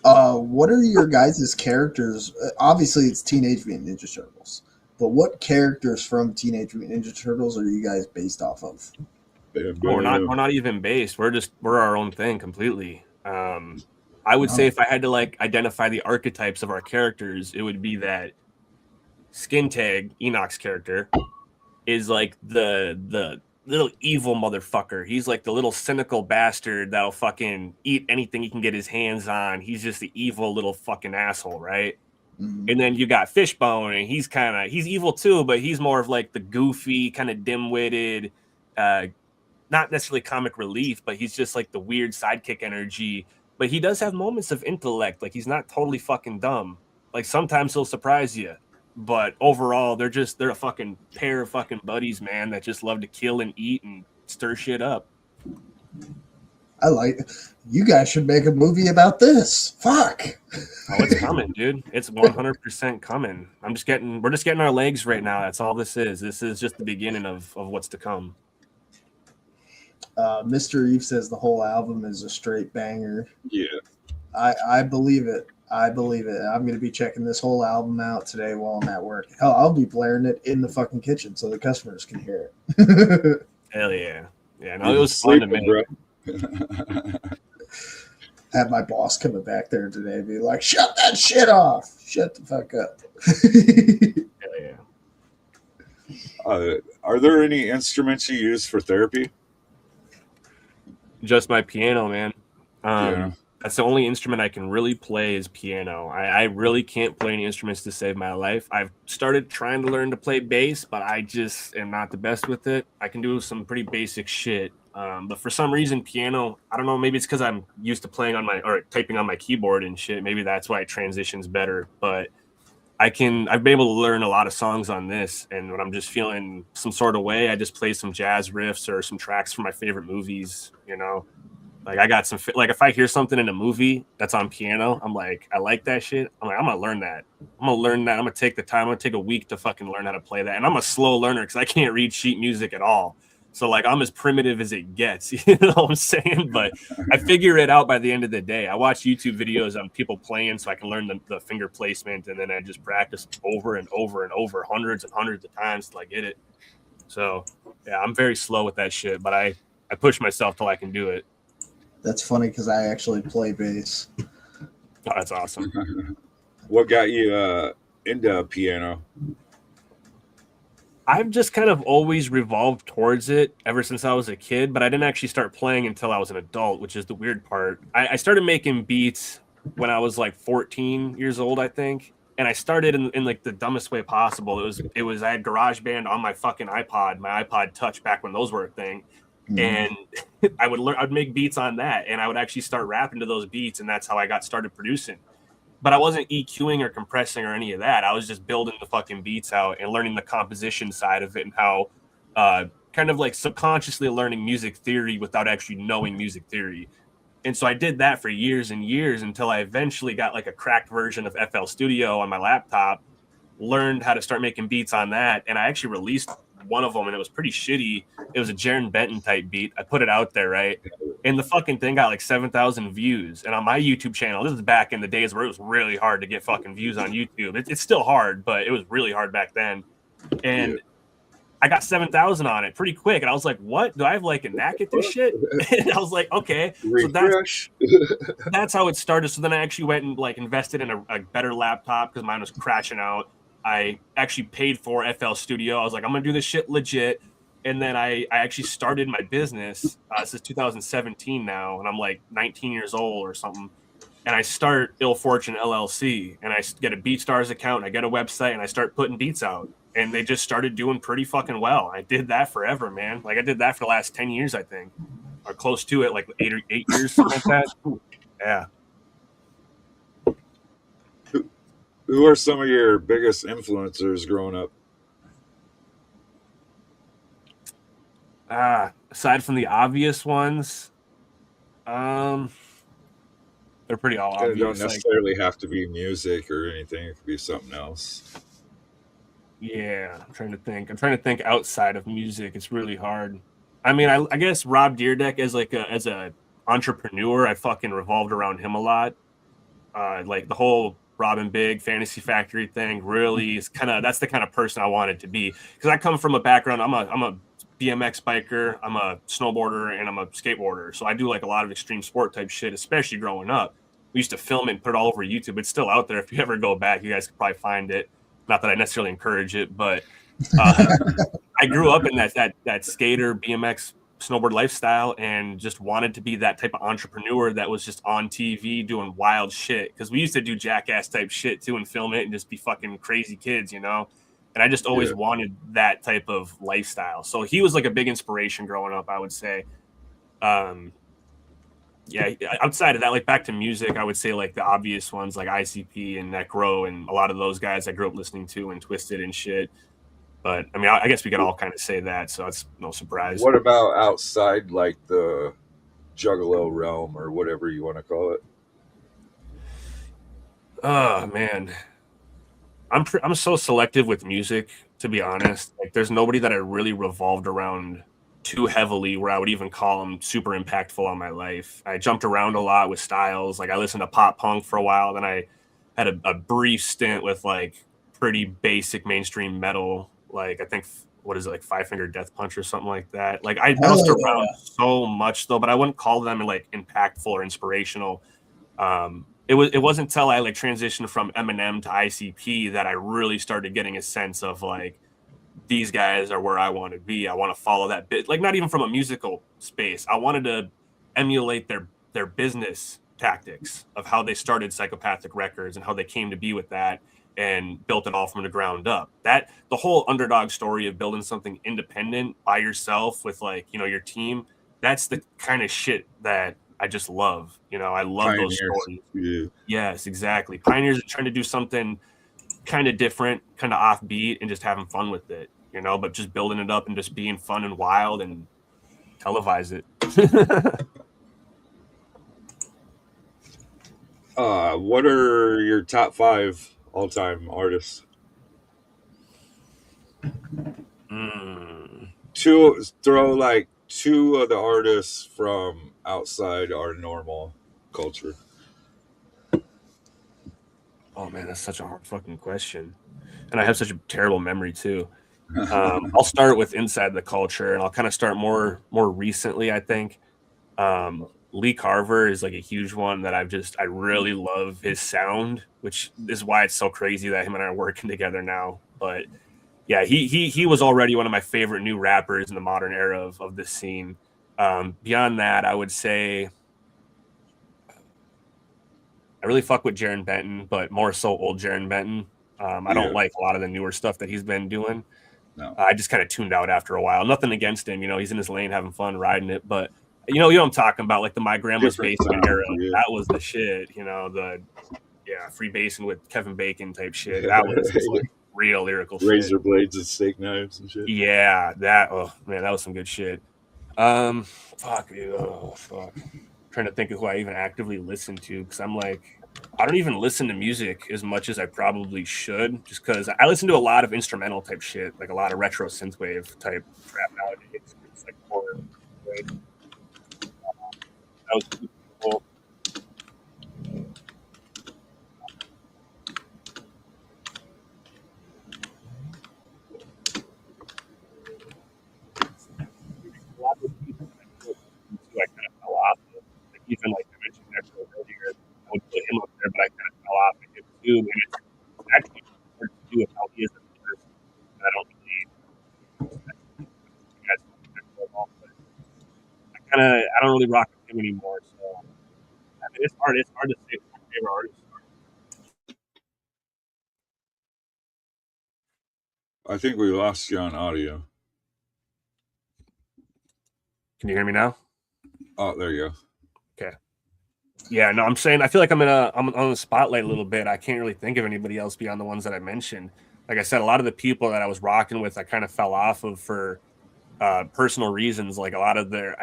about. What are your guys' characters? Obviously, it's Teenage Mutant Ninja Turtles. But what characters from Teenage Mutant Ninja Turtles are you guys based off of? We're not even based. We're our own thing completely. I would say if I had to like identify the archetypes of our characters, it would be that Skin Tag, Enoch's character, is like the little evil motherfucker. He's like the little cynical bastard that'll fucking eat anything he can get his hands on. He's just the evil little fucking asshole, right? Mm-hmm. And then you got Fishbone, and he's evil too, but he's more of like the goofy, kind of dim-witted, not necessarily comic relief, but he's just like the weird sidekick energy. But he does have moments of intellect. Like, he's not totally fucking dumb. Like, sometimes he'll surprise you. But overall, they're a fucking pair of fucking buddies, man, that just love to kill and eat and stir shit up. I like it. You guys should make a movie about this. Fuck. Oh, it's coming, dude. It's 100% coming. We're just getting our legs right now. That's all this is. This is just the beginning of what's to come. Mr. Eve says the whole album is a straight banger. Yeah. I believe it. I'm going to be checking this whole album out today while I'm at work. Hell, I'll be blaring it in the fucking kitchen so the customers can hear it. Hell yeah. Yeah, no, it was fun to make. Bro. Have my boss coming back there today and be like, shut that shit off. Shut the fuck up. Hell yeah. Are there any instruments you use for therapy? Just my piano, man. Piano. That's the only instrument I can really play is piano. I really can't play any instruments to save my life. I've started trying to learn to play bass, but I just am not the best with it. I can do some pretty basic shit. But for some reason, piano, I don't know, maybe it's because I'm used to playing on or typing on my keyboard and shit. Maybe that's why it transitions better. But I've been able to learn a lot of songs on this. And when I'm just feeling some sort of way, I just play some jazz riffs or some tracks from my favorite movies, you know? Like I got some like if I hear something in a movie that's on piano, I'm like, I like that shit. I'm like, I'm gonna learn that. I'm gonna take the time. I'm gonna take a week to fucking learn how to play that. And I'm a slow learner because I can't read sheet music at all. So like I'm as primitive as it gets. You know what I'm saying? But I figure it out by the end of the day. I watch YouTube videos on people playing so I can learn the finger placement, and then I just practice over and over and over hundreds and hundreds of times till I get it. So yeah, I'm very slow with that shit, but I push myself till I can do it. That's funny because I actually play bass. Oh, that's awesome. What got you into piano? I've just kind of always revolved towards it ever since I was a kid, but I didn't actually start playing until I was an adult, which is the weird part. I started making beats when I was like 14 years old, I think. And I started in like the dumbest way possible. It was I had GarageBand on my fucking iPod, my iPod Touch back when those were a thing. And I'd make beats on that, and I would actually start rapping to those beats, and that's how I got started producing. But I wasn't EQing or compressing or any of that. I was just building the fucking beats out and learning the composition side of it and how kind of like subconsciously learning music theory without actually knowing music theory. And so I did that for years and years until I eventually got like a cracked version of FL Studio on my laptop, learned how to start making beats on that, and I actually released one of them, and it was pretty shitty. It was a Jaron Benton type beat. I put it out there, right? And the fucking thing got like 7,000 views. And on my YouTube channel, this is back in the days where it was really hard to get fucking views on YouTube. It's still hard, but it was really hard back then. And I got 7,000 on it pretty quick. And I was like, what? Do I have like a knack at this shit? And I was like, okay. Refresh. So that's how it started. So then I actually went and like invested in a better laptop because mine was crashing out. I actually paid for FL Studio. I was like, I'm going to do this shit legit. And then I actually started my business. This is 2017 now, and I'm like 19 years old or something. And I start Ill Fortune LLC, and I get a BeatStars account, and I get a website, and I start putting beats out. And they just started doing pretty fucking well. I did that forever, man. Like I did that for the last 10 years, I think, or close to it, like 8 years, something like that. Yeah. Who are some of your biggest influencers growing up? Aside from the obvious ones, they're pretty all obvious. It don't necessarily have to be music or anything. It could be something else. Yeah, I'm trying to think outside of music. It's really hard. I mean, I guess Rob Dyrdek as a entrepreneur, I fucking revolved around him a lot. Like the whole Robin Big Fantasy Factory thing really is that's the kind of person I wanted to be, because I come from a background. I'm a BMX biker, I'm a snowboarder, and I'm a skateboarder. So I do like a lot of extreme sport type shit, especially growing up. We used to film it and put it all over YouTube. It's still out there. If you ever go back, you guys could probably find it. Not that I necessarily encourage it, but I grew up in that skater, BMX, snowboard lifestyle, and just wanted to be that type of entrepreneur that was just on TV doing wild shit. Because we used to do Jackass type shit too and film it and just be fucking crazy kids, you know? And I just always wanted that type of lifestyle. So he was like a big inspiration growing up, I would say. Yeah, outside of that, like back to music, I would say like the obvious ones like ICP and Necro and a lot of those guys I grew up listening to and Twisted and shit. But I mean, I guess we could all kind of say that, so that's no surprise. What about outside like the Juggalo realm or whatever you want to call it? Oh man, I'm so selective with music, to be honest. Like, there's nobody that I really revolved around too heavily where I would even call them super impactful on my life. I jumped around a lot with styles. Like I listened to pop punk for a while, then I had a brief stint with like pretty basic mainstream metal. Like I think what is it, like Five Finger Death Punch or something like that. Like I bounced around so much though, but I wouldn't call them like impactful or inspirational. It wasn't until I like transitioned from Eminem to ICP that I really started getting a sense of like, these guys are where I want to be. I want to follow that bit, like not even from a musical space. I wanted to emulate their business tactics of how they started Psychopathic Records and how they came to be with that and built it all from the ground up. That the whole underdog story of building something independent by yourself with like, you know, your team, that's the kind of shit that I just love. You know, I love those stories. Yeah. Yes, exactly. Pioneers are trying to do something kind of different, kind of offbeat, and just having fun with it, you know, but just building it up and just being fun and wild and televise it. What are your top 5 all-time artists? Throw like 2 of the artists from outside our normal culture. Oh man, that's such a hard fucking question. And I have such a terrible memory too. I'll start with inside the culture, and I'll kind of start more recently, I think. Lee Carver is like a huge one that I really love his sound, which is why it's so crazy that him and I are working together now. But yeah, he was already one of my favorite new rappers in the modern era of this scene. Beyond that, I would say I really fuck with Jaron Benton, but more so old Jaron Benton. I don't like a lot of the newer stuff that he's been doing. No. I just kind of tuned out after a while. Nothing against him, you know, he's in his lane having fun riding it, but you know what I'm talking about, like the My Grandma's Basement era. Yeah. That was the shit, you know, free basing with Kevin Bacon type shit. That was just like real lyrical Razor shit. blades and steak knives and shit. Yeah, that was some good shit. Fuck. Trying to think of who I even actively listen to, because I'm like, I don't even listen to music as much as I probably should, just because I listen to a lot of instrumental type shit, like a lot of retro synthwave type crap nowadays. It's like horror. Right? That was cool. A lot of people I kind of fell off of. Like even like I mentioned Necro earlier, I would put him up there, but I kind of fell off of him too. And it's actually hard to do with how he is as a person. And I don't really rock with him anymore. So I mean, it's hard to say who my favorite artist are. I think we lost you on audio. Can you hear me now? Oh, there you go. Okay. Yeah, no, I'm saying I feel like I'm on the spotlight a little bit. I can't really think of anybody else beyond the ones that I mentioned. Like I said, a lot of the people that I was rocking with, I kind of fell off of for personal reasons. Like I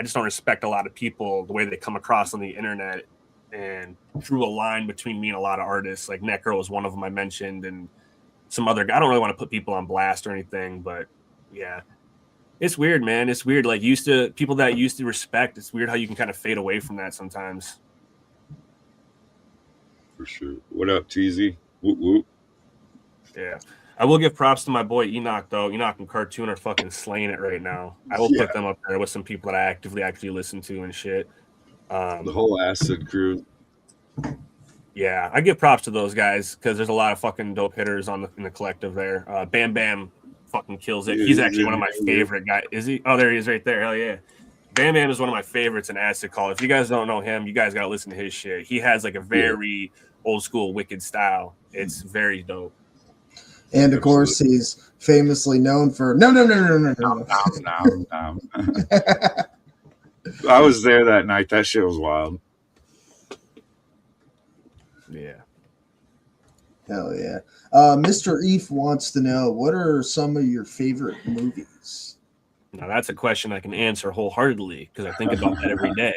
just don't respect a lot of people the way they come across on the internet, and drew a line between me and a lot of artists. Like Necro was one of them I mentioned, and some other guy. I don't really want to put people on blast or anything, but yeah. It's weird, man. It's weird. Like people that used to respect, it's weird how you can kind of fade away from that sometimes. For sure. What up, TZ? Whoop whoop. Yeah. I will give props to my boy Enoch though. Enoch and Cartoon are fucking slaying it right now. I will put them up there with some people that I actively actually listen to and shit. The whole Acid crew. Yeah, I give props to those guys because there's a lot of fucking dope hitters in the collective there. Bam Bam fucking kills it. He's actually one of my favorite guys. Is he? Oh, there he is right there. Hell yeah. Bam Bam is one of my favorites in Acid Call. If you guys don't know him, you guys got to listen to his shit. He has like a very old school wicked style. It's very dope. And of course, he's famously known for no. I was there that night. That shit was wild. Yeah. Hell yeah. Mr. Eve wants to know, what are some of your favorite movies? Now that's a question I can answer wholeheartedly because I think about that every day.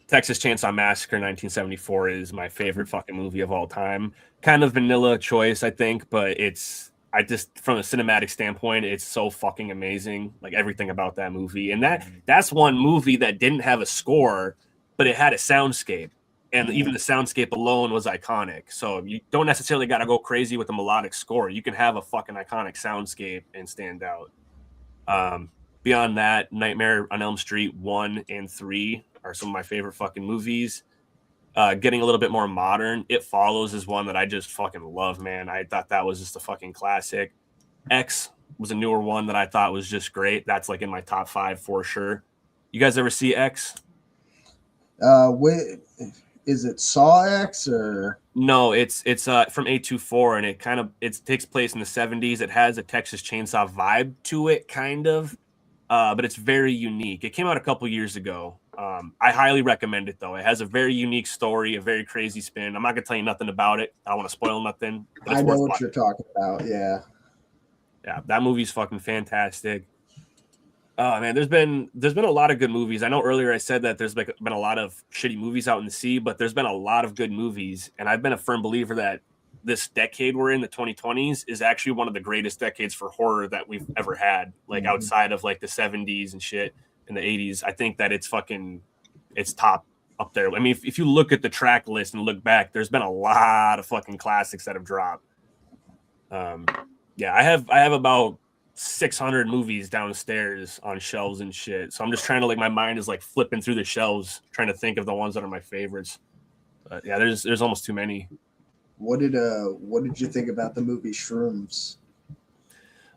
Texas Chainsaw Massacre 1974 is my favorite fucking movie of all time. Kind of vanilla choice, I think, but from a cinematic standpoint, it's so fucking amazing. Like everything about that movie. And that's one movie that didn't have a score, but it had a soundscape. And even the soundscape alone was iconic. So you don't necessarily got to go crazy with a melodic score. You can have a fucking iconic soundscape and stand out. Beyond that, Nightmare on Elm Street 1 and 3 are some of my favorite fucking movies. Getting a little bit more modern, It Follows is one that I just fucking love, man. I thought that was just a fucking classic. X was a newer one that I thought was just great. That's like in my top 5 for sure. You guys ever see X? Is it Saw X or? No, it's from A24, and it takes place in the 70s. It has a Texas Chainsaw vibe to it, kind of, but it's very unique. It came out a couple years ago. I highly recommend it, though. It has a very unique story, a very crazy spin. I'm not gonna tell you nothing about it. I don't want to spoil nothing. I know what you're talking about. Yeah. Yeah, that movie's fucking fantastic. Oh man, there's been a lot of good movies. I know earlier I said that there's been a lot of shitty movies out in the sea, but there's been a lot of good movies, and I've been a firm believer that this decade we're in, the 2020s, is actually one of the greatest decades for horror that we've ever had. Like outside of like the 70s and shit in the 80s, I think that it's top up there. I mean, if you look at the track list and look back, there's been a lot of fucking classics that have dropped. Yeah, I have about 600 movies downstairs on shelves and shit. So I'm just trying to my mind is flipping through the shelves, trying to think of the ones that are my favorites. But yeah, there's almost too many. What did you think about the movie Shrooms?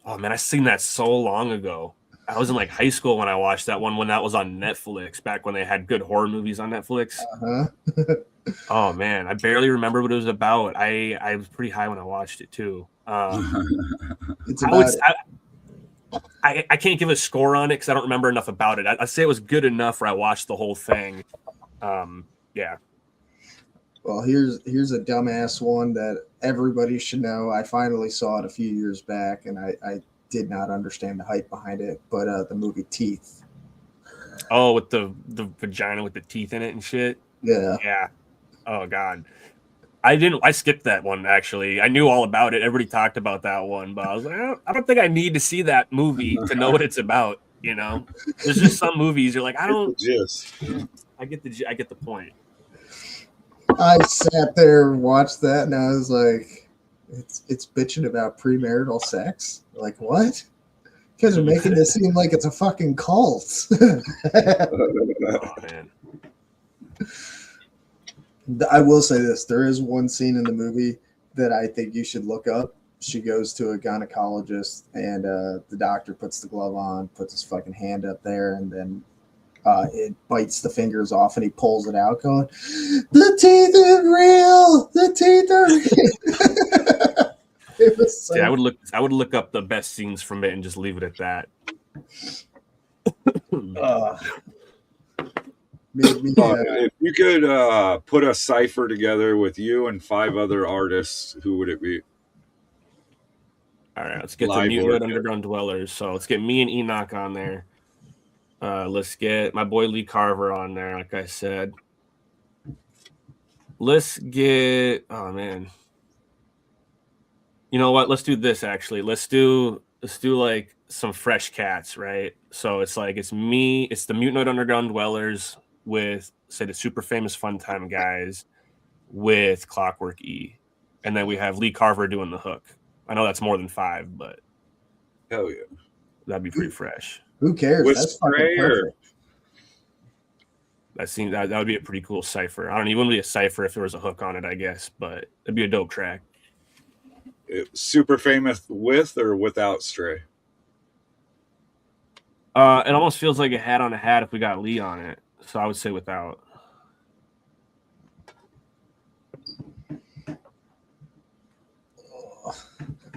Oh man, I seen that so long ago. I was in high school when I watched that one, when that was on Netflix, back when they had good horror movies on Netflix. Oh man, I barely remember what it was about. I was pretty high when I watched it too. It's about I can't give a score on it because I don't remember enough about it. I'd say it was good enough where I watched the whole thing. Yeah. Well, here's a dumbass one that everybody should know. I finally saw it a few years back, and I did not understand the hype behind it. But the movie Teeth. Oh, with the vagina with the teeth in it and shit. Yeah. Yeah. Oh God. I skipped that one, actually. I knew all about it. Everybody talked about that one, but I was like, I don't think I need to see that movie to know what it's about. You know, there's just some movies you're like, I don't. Yes. I get the point. I sat there and watched that, and I was like, it's bitching about premarital sex. Like, what? You guys are making this seem like it's a fucking cult. Oh man. I will say this. There is one scene in the movie that I think you should look up. She goes to a gynecologist, and the doctor puts the glove on, puts his fucking hand up there, and then it bites the fingers off, and he pulls it out going, the teeth are real! The teeth are real! It was so... Yeah, I would look up the best scenes from it and just leave it at that. If you could put a cipher together with you and 5 other artists, who would it be? All right, let's get Live the Mutinoid order. Underground Dwellers. So let's get me and Enoch on there. Let's get my boy Lee Carver on there, like I said. Let's get, oh man. You know what? Let's do this actually. Let's do like some fresh cats, right? So it's me, it's the Mutinoid Underground Dwellers with, say, the Super Famous Fun Time guys with Clockwork E. And then we have Lee Carver doing the hook. I know that's more than 5, but Hell yeah. that'd be pretty fresh. Who cares? With That's fucking Stray or- perfect. That would be a pretty cool cipher. I don't even be a cipher if there was a hook on it, I guess, but it'd be a dope track. Super Famous with or without Stray? It almost feels like a hat on a hat if we got Lee on it. So I would say without.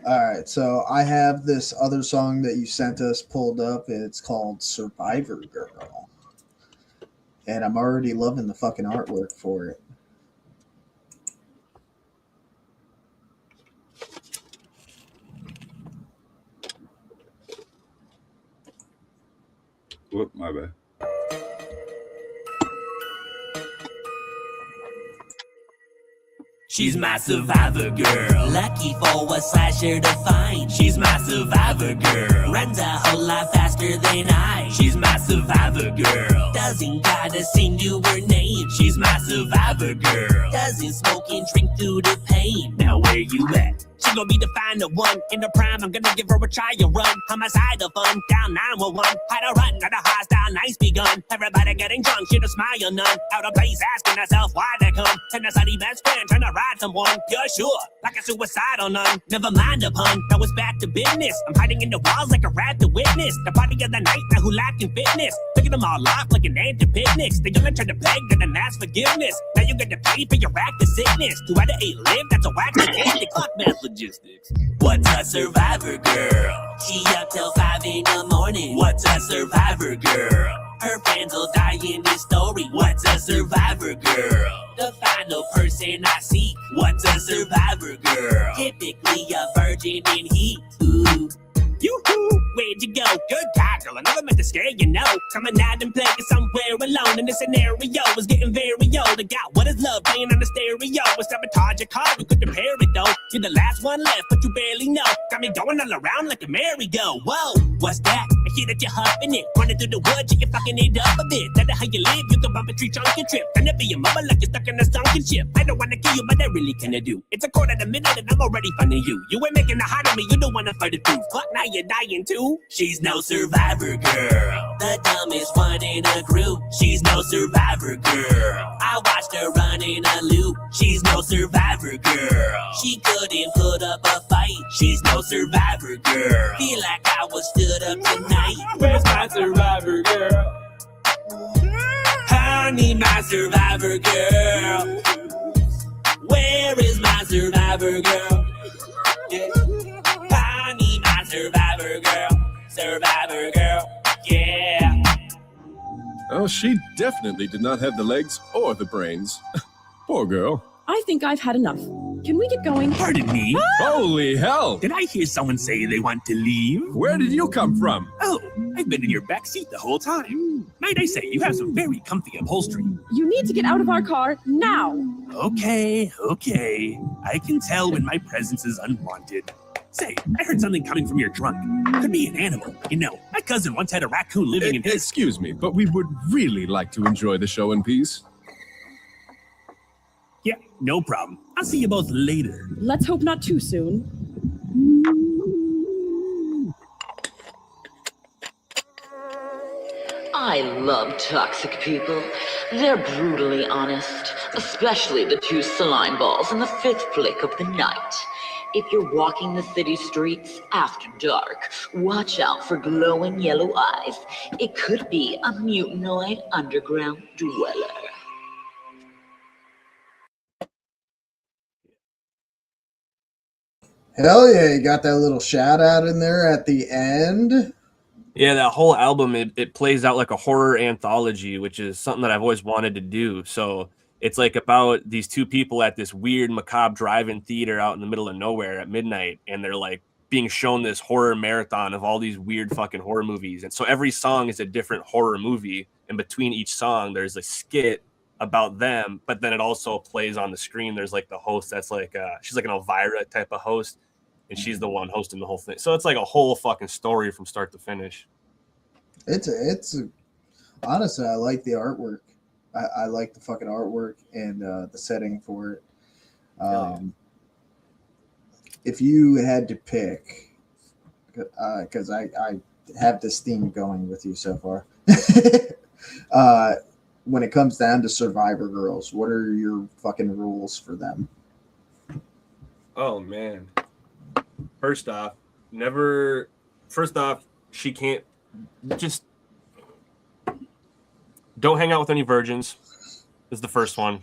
All right, so I have this other song that you sent us pulled up. It's called Survivor Girl. And I'm already loving the fucking artwork for it. Whoop, my bad. She's my survivor girl. Lucky for a slasher to find. She's my survivor girl. Runs a whole lot faster than I. She's my survivor girl. Doesn't gotta sing to her name. She's my survivor girl. Doesn't smoke and drink through the pain. Now where you at? She gon' be the final one. In the prime, I'm gonna give her a trial run. On my side of fun, down 911. Had a run, got a hostile, nice begun. gun. Everybody getting drunk, she don't smile none. Out of place, asking herself why they come. And that's how the best friend trying to ride someone. Pure sure, like a suicidal nun. Never mind the pun, that was back to business. I'm hiding in the walls like a rat to witness. The party of the night, now who lacked in fitness. Picking them all off like an empty picnics. They only try to beg, then ask forgiveness. Now you get to pay for your act of sickness. 2 out of 8 live, that's a whack statistic. Fuck math logistics. What's a survivor girl? She up till 5 in the morning. What's a survivor girl? Her friends will die in this story. What's a survivor girl? The final person I see. What's a survivor girl? Typically a virgin in heat. Ooh. Yoo-hoo, where'd you go? Good God, girl, I never meant to scare you, no. Coming out and playing somewhere alone, and the scenario was getting very old. I got What Is Love playing on the stereo. With sabotage your car, we couldn't pair it though. You're the last one left, but you barely know. Got me going all around like a merry-go. Whoa, what's that? I hear that you're huffing it. Running through the woods, you're fucking it up a bit. That's how you live, you can bump a tree trunk and trip. Gonna be a mother like you're stuck in a sunken ship. I don't wanna kill you, but I really kinda do. It's a quarter to midnight and I'm already funding you. You ain't making a hot of me, you don't wanna fight it through. Fuck, now you're dying too. She's no survivor girl. The dumbest one in a group. She's no survivor girl. I watched her run in a loop. She's no survivor girl. She couldn't put up a fight. She's no survivor girl. Feel like I was stood up tonight. Where's my survivor girl? I need my survivor girl. Where is my survivor girl? Yeah. I need my survivor girl. Survivor girl. Yeah. Oh, she definitely did not have the legs or the brains. Poor girl. I think I've had enough. Can we get going? Pardon me? Holy hell! Did I hear someone say they want to leave? Where did you come from? Oh, I've been in your back seat the whole time. Might I say, you have some very comfy upholstery. You need to get out of our car now. Okay. I can tell when my presence is unwanted. Say, I heard something coming from your trunk. Could be an animal. You know, my cousin once had a raccoon living in his... Excuse me, but we would really like to enjoy the show in peace. Yeah, no problem. I'll see you both later. Let's hope not too soon. I love toxic people. They're brutally honest, especially the 2 saline balls in the 5th flick of the night. If you're walking the city streets after dark, watch out for glowing yellow eyes. It could be a mutanoid underground dweller. Hell yeah, you got that little shout out in there at the end. Yeah, that whole album, it plays out like a horror anthology, which is something that I've always wanted to do. So it's like about these 2 people at this weird macabre drive-in theater out in the middle of nowhere at midnight, and they're like being shown this horror marathon of all these weird fucking horror movies. And so every song is a different horror movie, and between each song there's a skit about them, but then it also plays on the screen. There's like the host that's like she's like an Elvira type of host, and she's the one hosting the whole thing. So it's like a whole fucking story from start to finish. It's honestly, I like the artwork. I like the fucking artwork and the setting for it. If you had to pick, because I have this theme going with you so far. When it comes down to Survivor girls, what are your fucking rules for them? Oh man. First off, she can't just don't hang out with any virgins is the first one.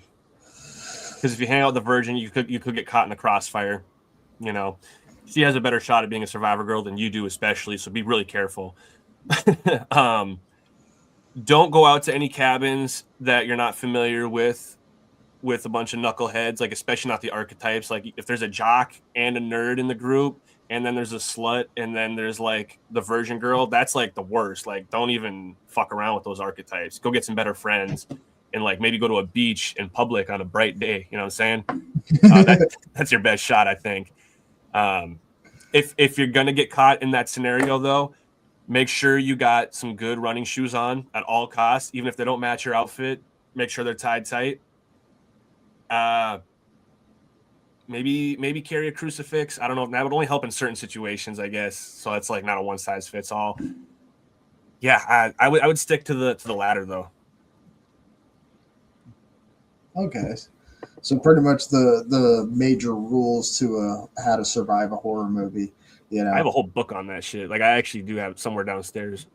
Because if you hang out with a virgin, you could get caught in a crossfire. You know, she has a better shot at being a Survivor girl than you do, especially. So be really careful. Don't go out to any cabins that you're not familiar with a bunch of knuckleheads, like especially not the archetypes. Like if there's a jock and a nerd in the group, and then there's a slut, and then there's like the virgin girl, that's like the worst. Like don't even fuck around with those archetypes. Go get some better friends, and like maybe go to a beach in public on a bright day. You know what I'm saying? That's your best shot, I think. If you're gonna get caught in that scenario, though, make sure you got some good running shoes on at all costs, even if they don't match your outfit. Make sure they're tied tight. Maybe carry a crucifix. I don't know. That would only help in certain situations, I guess. So it's like not a one size fits all. Yeah, I would stick to the latter though. Okay. So pretty much the major rules to how to survive a horror movie. You know, I have a whole book on that shit. Like I actually do have it somewhere downstairs.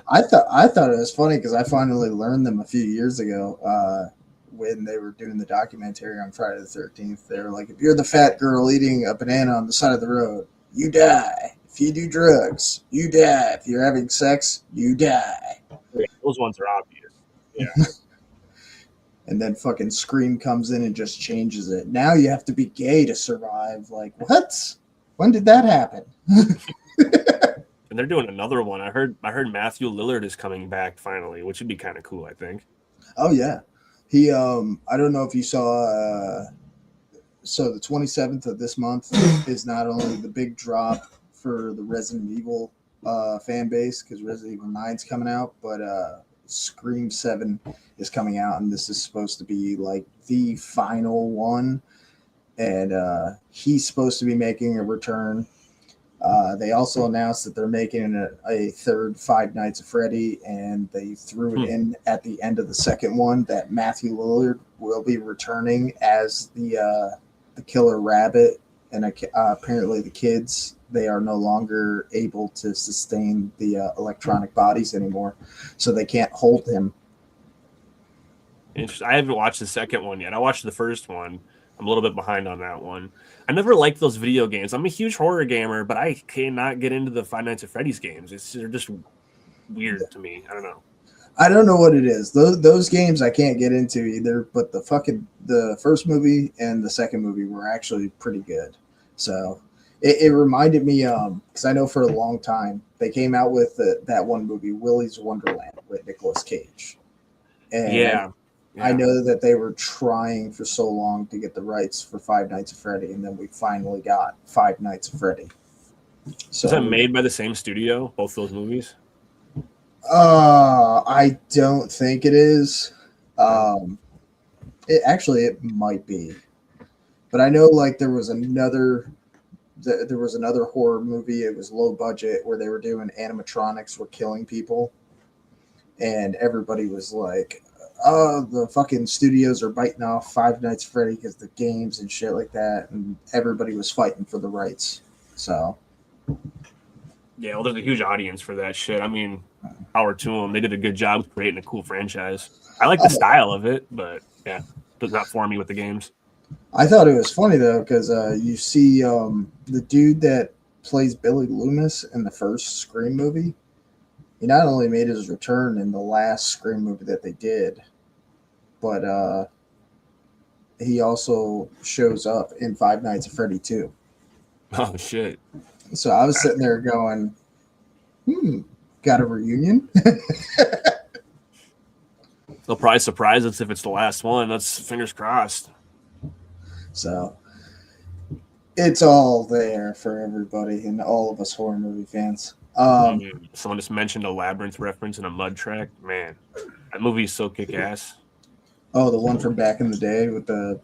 I thought it was funny because I finally learned them a few years ago when they were doing the documentary on Friday the 13th. They were like, if you're the fat girl eating a banana on the side of the road, you die. If you do drugs, you die. If you're having sex, you die. Those ones are obvious. Yeah. And then fucking Scream comes in and just changes it. Now you have to be gay to survive. Like, what? When did that happen? And they're doing another one. I heard Matthew Lillard is coming back finally, which would be kind of cool, I think. Oh yeah. He I don't know if you saw so the 27th of this month is not only the big drop for the Resident Evil fan base because Resident Evil 9's coming out, but Scream 7 is coming out, and this is supposed to be like the final one. And he's supposed to be making a return. They also announced that they're making a third Five Nights at Freddy, and they threw it in at the end of the second one that Matthew Lillard will be returning as the killer rabbit. And apparently the kids, they are no longer able to sustain the electronic bodies anymore, so they can't hold him. Interesting. I haven't watched the second one yet. I watched the first one. I'm a little bit behind on that one. I never liked those video games. I'm a huge horror gamer, but I cannot get into the Five Nights at Freddy's games. They're just weird to me. I don't know. I don't know what it is. Those games I can't get into either, but the first movie and the second movie were actually pretty good. So it reminded me, because I know for a long time they came out with that one movie, Willy's Wonderland, with Nicolas Cage. And Yeah. I know that they were trying for so long to get the rights for Five Nights at Freddy, and then we finally got Five Nights at Freddy. So Is that made by the same studio, both those movies? I don't think it is. It might be, but I know like there was another horror movie. It was low budget where they were doing animatronics were killing people, and everybody was like, "Oh, the fucking studios are biting off Five Nights at Freddy because the games and shit like that," and everybody was fighting for the rights. So. Yeah, well, there's a huge audience for that shit. I mean, power to them. They did a good job creating a cool franchise. I like the style of it, but yeah, does not for me with the games. I thought it was funny though because you see the dude that plays Billy Loomis in the first Scream movie. He not only made his return in the last Scream movie that they did, but he also shows up in Five Nights at Freddy 2. Oh shit! So I was sitting there going, got a reunion? They'll probably surprise us if it's the last one. That's fingers crossed. So it's all there for everybody and all of us horror movie fans. Someone just mentioned a Labyrinth reference in a Mud track. Man, that movie is so kick-ass. Oh, the one from back in the day with the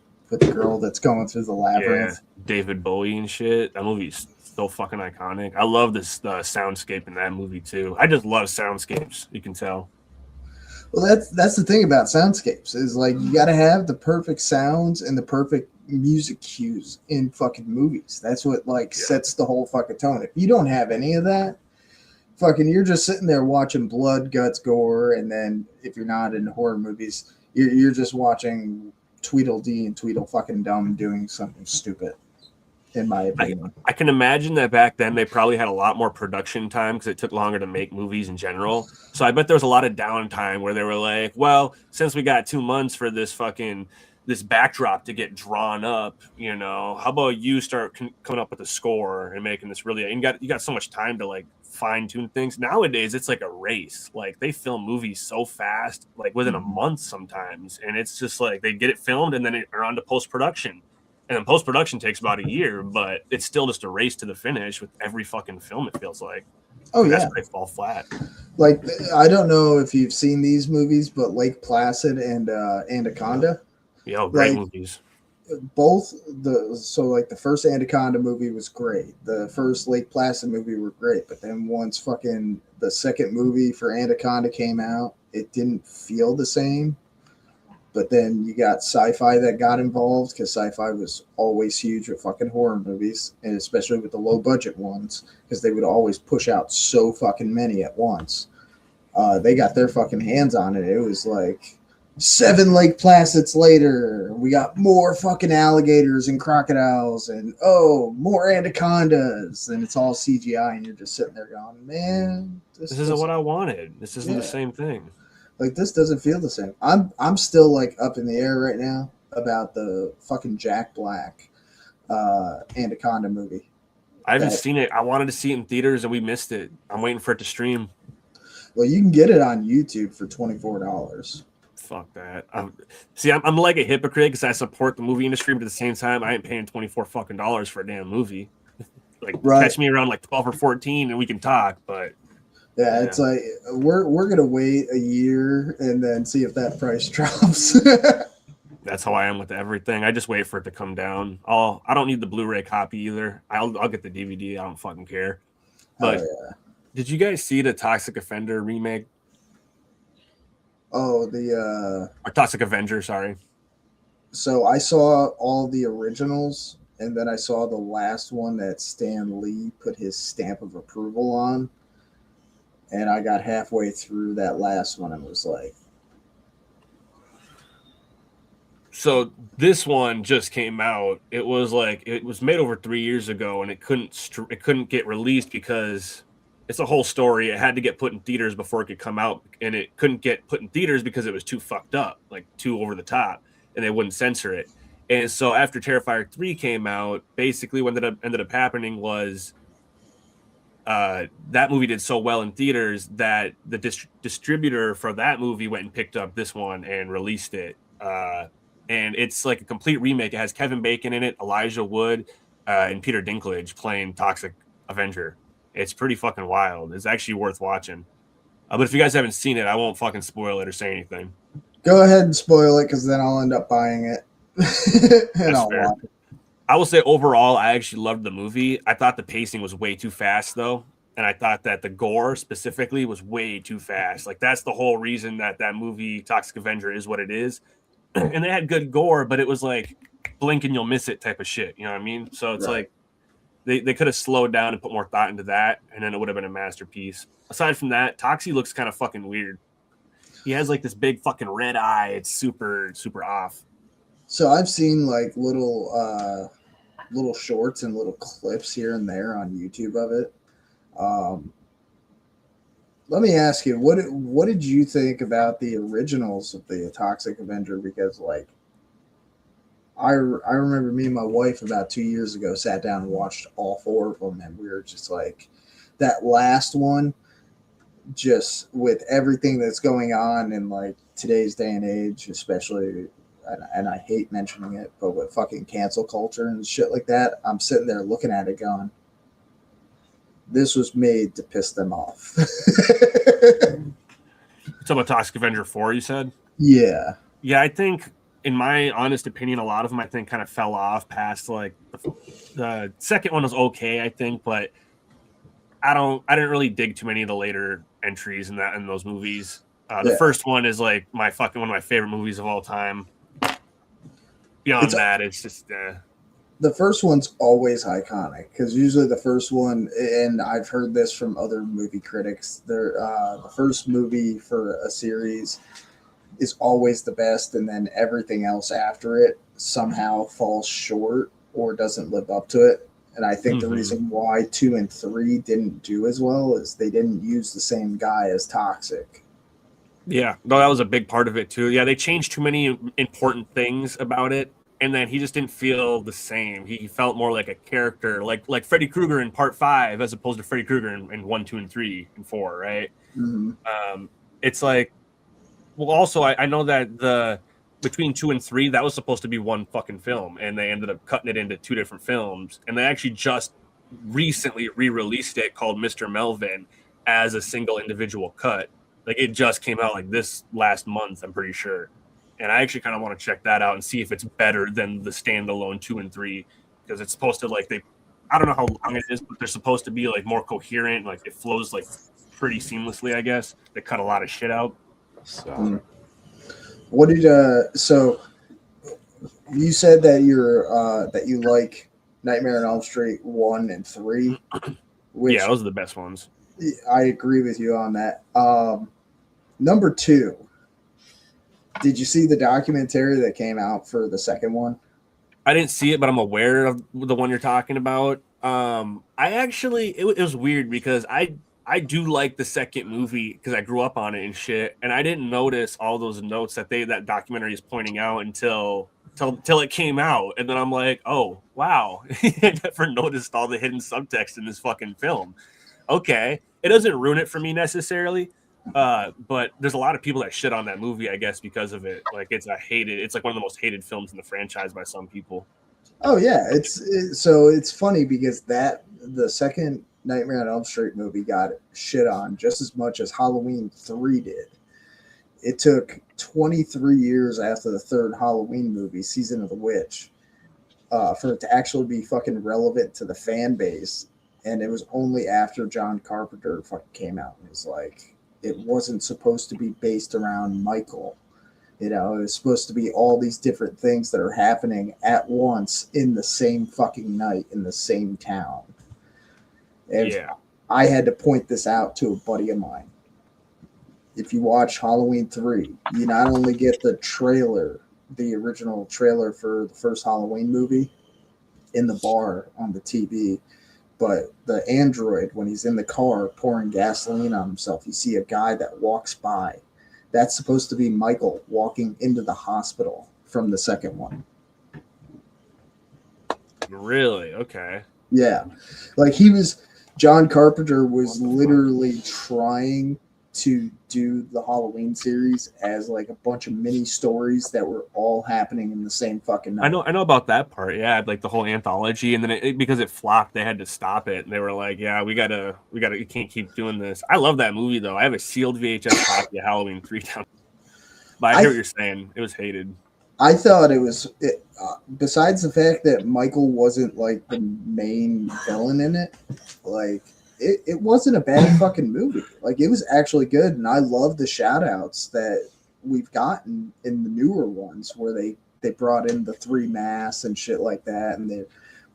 girl that's going through the labyrinth. Yeah, David Bowie and shit. That movie's so fucking iconic. I love this soundscape in that movie too. I just love soundscapes. You can tell. Well, that's the thing about soundscapes is like you got to have the perfect sounds and the perfect music cues in fucking movies. That's what sets the whole fucking tone. If you don't have any of that, fucking you're just sitting there watching blood, guts, gore, and then if you're not in horror movies, you're just watching Tweedledee and Tweedle fucking Dum doing something stupid. In my opinion, I can imagine that back then they probably had a lot more production time because it took longer to make movies in general. So I bet there was a lot of downtime where they were like, well, since we got 2 months for this backdrop to get drawn up, how about you start coming up with a score and making this really, and you got so much time to like fine tune things. Nowadays it's like a race. Like they film movies so fast, like within a month sometimes. And it's just like they get it filmed and then they're on to post-production. And then post-production takes about a year, but it's still just a race to the finish with every fucking film, it feels like. Oh, yeah. That's why they fall flat. Like, I don't know if you've seen these movies, but Lake Placid and Anaconda. Yeah, great movies. both the first Anaconda movie was great. The first Lake Placid movie were great, but then once fucking the second movie for Anaconda came out, it didn't feel the same. But then you got Sci-Fi that got involved because Sci-Fi was always huge with fucking horror movies, and especially with the low budget ones because they would always push out so fucking many at once. They got their fucking hands on it. It was like 7 Lake Placids later, we got more fucking alligators and crocodiles and more anacondas, and it's all CGI, and you're just sitting there going, man, This isn't what I wanted. This isn't the same thing. Like, this doesn't feel the same. I'm still like up in the air right now about the fucking Jack Black Anaconda movie. I haven't seen it. I wanted to see it in theaters and we missed it. I'm waiting for it to stream. Well, you can get it on YouTube for $24. Fuck that. I'm like a hypocrite because I support the movie industry, but at the same time, I ain't paying $24 fucking for a damn movie. Catch me around like 12 or 14 and we can talk, but yeah, it's like we're gonna wait a year and then see if that price drops. That's how I am with everything. I just wait for it to come down. I don't need the Blu-ray copy either. I'll get the DVD. I don't fucking care. But did you guys see the Toxic Offender remake? Oh, or Toxic Avenger, sorry. So I saw all the originals, and then I saw the last one that Stan Lee put his stamp of approval on. And I got halfway through that last one and was like, so this one just came out. It was made over 3 years ago, and it couldn't get released because it's a whole story. It had to get put in theaters before it could come out, and it couldn't get put in theaters because it was too fucked up, like too over the top, and they wouldn't censor it. And so after Terrifier 3 came out, basically what ended up happening was that movie did so well in theaters that the distributor for that movie went and picked up this one and released it. And it's like a complete remake. It has Kevin Bacon in it, Elijah Wood, and Peter Dinklage playing Toxic Avenger. It's pretty fucking wild. It's actually worth watching. But if you guys haven't seen it, I won't fucking spoil it or say anything. Go ahead and spoil it because then I'll end up buying it. And I'll watch it. I will say overall, I actually loved the movie. I thought the pacing was way too fast, though. And I thought that the gore specifically was way too fast. Like, that's the whole reason that movie, Toxic Avenger, is what it is. And they had good gore, but it was like blink and you'll miss it type of shit. You know what I mean? So it's like they could have slowed down and put more thought into that, and then it would have been a masterpiece. Aside from that, Toxie looks kind of fucking weird. He has like this big fucking red eye. It's super, super off. So I've seen like little shorts and little clips here and there on YouTube of it. Let me ask you, what did you think about the originals of the Toxic Avenger? Because like I remember me and my wife about 2 years ago sat down and watched all 4 of them, and we were just like, that last one, just with everything that's going on in like today's day and age, especially, and I hate mentioning it, but with fucking cancel culture and shit like that, I'm sitting there looking at it going, this was made to piss them off. Talking about Toxic Avenger 4, you said? Yeah. Yeah, I think, in my honest opinion, a lot of them, I think, kind of fell off past, like, the second one was okay, I think, but I didn't really dig too many of the later entries in those movies. The first one is, like, one of my favorite movies of all time. Beyond that, it's just... The first one's always iconic because usually the first one, and I've heard this from other movie critics, the first movie for a series is always the best, and then everything else after it somehow falls short or doesn't live up to it. And I think the reason why 2 and 3 didn't do as well is they didn't use the same guy as Toxic. Yeah, no, that was a big part of it too. Yeah, they changed too many important things about it. And then he just didn't feel the same. He felt more like a character, like Freddy Krueger in Part 5, as opposed to Freddy Krueger in 1, 2, and 3, and 4, right? Mm-hmm. It's like, well, also I know that between 2 and 3, that was supposed to be one fucking film, and they ended up cutting it into 2 different films. And they actually just recently re-released it called Mr. Melvin as a single individual cut. Like, it just came out like this last month, I'm pretty sure. and I actually kind of want to check that out and see if it's better than the standalone 2 and 3, because it's supposed to like I don't know how long it is, but they're supposed to be like more coherent, like it flows like pretty seamlessly. I guess they cut a lot of shit out. So, what did so you said that you like Nightmare on Elm Street 1 and 3, which yeah, those are the best ones. I agree with you on that. Number 2, did you see the documentary that came out for the second one? I didn't see it, but I'm aware of the one you're talking about. I actually, it was weird because I do like the second movie because I grew up on it and shit, and I didn't notice all those notes that that documentary is pointing out until it came out, and then I'm like, oh wow, I never noticed all the hidden subtext in this fucking film. Okay, it doesn't ruin it for me necessarily, but there's a lot of people that shit on that movie, I guess, because of it. Like it's like one of the most hated films in the franchise by some people. Oh yeah, so it's funny because the second Nightmare on Elm Street movie got shit on just as much as Halloween 3 did. It took 23 years after the third Halloween movie, Season of the Witch, for it to actually be fucking relevant to the fan base. And it was only after John Carpenter fucking came out and was like, it wasn't supposed to be based around Michael. You know, it was supposed to be all these different things that are happening at once in the same fucking night in the same town. And Yeah. I had to point this out to a buddy of mine. If you watch Halloween 3, you not only get the trailer, the original trailer for the first Halloween movie in the bar on the TV, but the android, when he's in the car pouring gasoline on himself, you see a guy that walks by. That's supposed to be Michael walking into the hospital from the second one. Really? Okay. Yeah. Like John Carpenter was literally trying to do the Halloween series as like a bunch of mini stories that were all happening in the same fucking night. I know about that part. Yeah, like the whole anthology, and then because it flopped, they had to stop it. And they were like, "Yeah, we gotta, you can't keep doing this." I love that movie though. I have a sealed VHS copy of Halloween 3 down. But I hear what you're saying. It was hated. I thought besides the fact that Michael wasn't like the main villain in it, like it wasn't a bad fucking movie. Like it was actually good, and I love the shout outs that we've gotten in the newer ones where they brought in the 3 masks and shit like that, and they're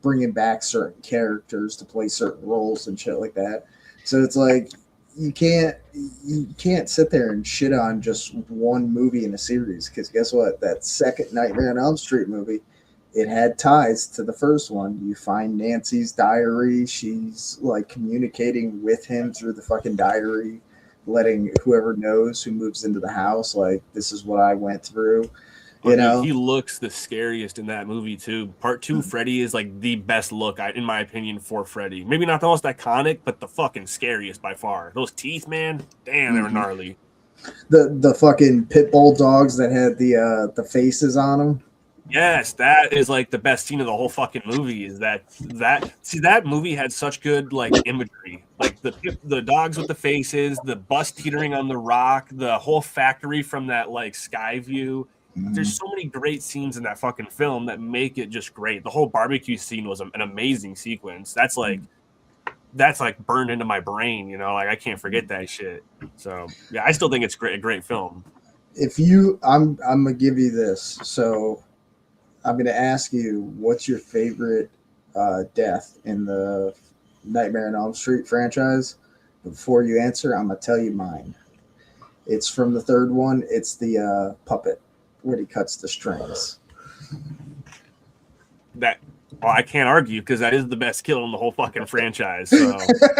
bringing back certain characters to play certain roles and shit like that. So it's like you can't sit there and shit on just one movie in a series, because guess what? That second Nightmare on Elm Street movie, it had ties to the first one. You find Nancy's diary. She's like communicating with him through the fucking diary, letting whoever knows who moves into the house, like, this is what I went through. You know, he looks the scariest in that movie too. Part 2, Freddy is like the best look, in my opinion, for Freddy. Maybe not the most iconic, but the fucking scariest by far. Those teeth, man, damn, they were gnarly. The fucking pit bull dogs that had the faces on them. Yes, that is like the best scene of the whole fucking movie. Is that movie had such good like imagery, like the dogs with the faces, the bus teetering on the rock, the whole factory from that like sky view. There's so many great scenes in that fucking film that make it just great. The whole barbecue scene was an amazing sequence. That's like burned into my brain, you know, like I can't forget that shit. So yeah, I still think it's a great film. I'm gonna give you this. So I'm gonna ask you, what's your favorite death in the Nightmare on Elm Street franchise? Before you answer, I'm gonna tell you mine. It's from the third one. It's the puppet where he cuts the strings. I can't argue, because that is the best kill in the whole fucking franchise. So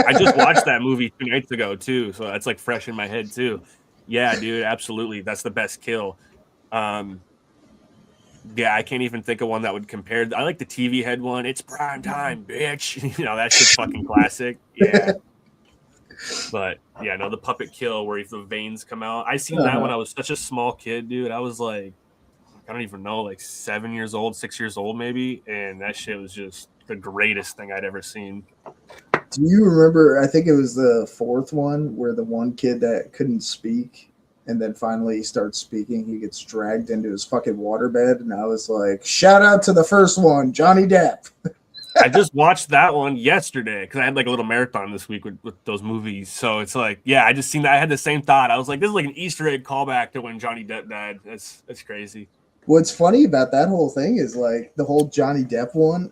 I just watched that movie 2 nights ago too, so that's like fresh in my head too. Yeah, dude, absolutely, that's the best kill. Yeah, I can't even think of one that would compare. I like the TV head one. It's prime time, bitch. You know, that shit's fucking classic. Yeah. But yeah, no, the puppet kill where the veins come out. I seen that when I was such a small kid, dude. I was like, I don't even know, like 7 years old, 6 years old maybe, and that shit was just the greatest thing I'd ever seen. Do you remember? I think it was the fourth one where the one kid that couldn't speak, And then finally he starts speaking. He gets dragged into his fucking waterbed. And I was like, shout out to the first one, Johnny Depp. I just watched that one yesterday because I had like a little marathon this week with those movies. So it's like, yeah, I just seen that. I had the same thought. I was like, this is like an Easter egg callback to when Johnny Depp died. That's crazy. What's funny about that whole thing is like the whole Johnny Depp one.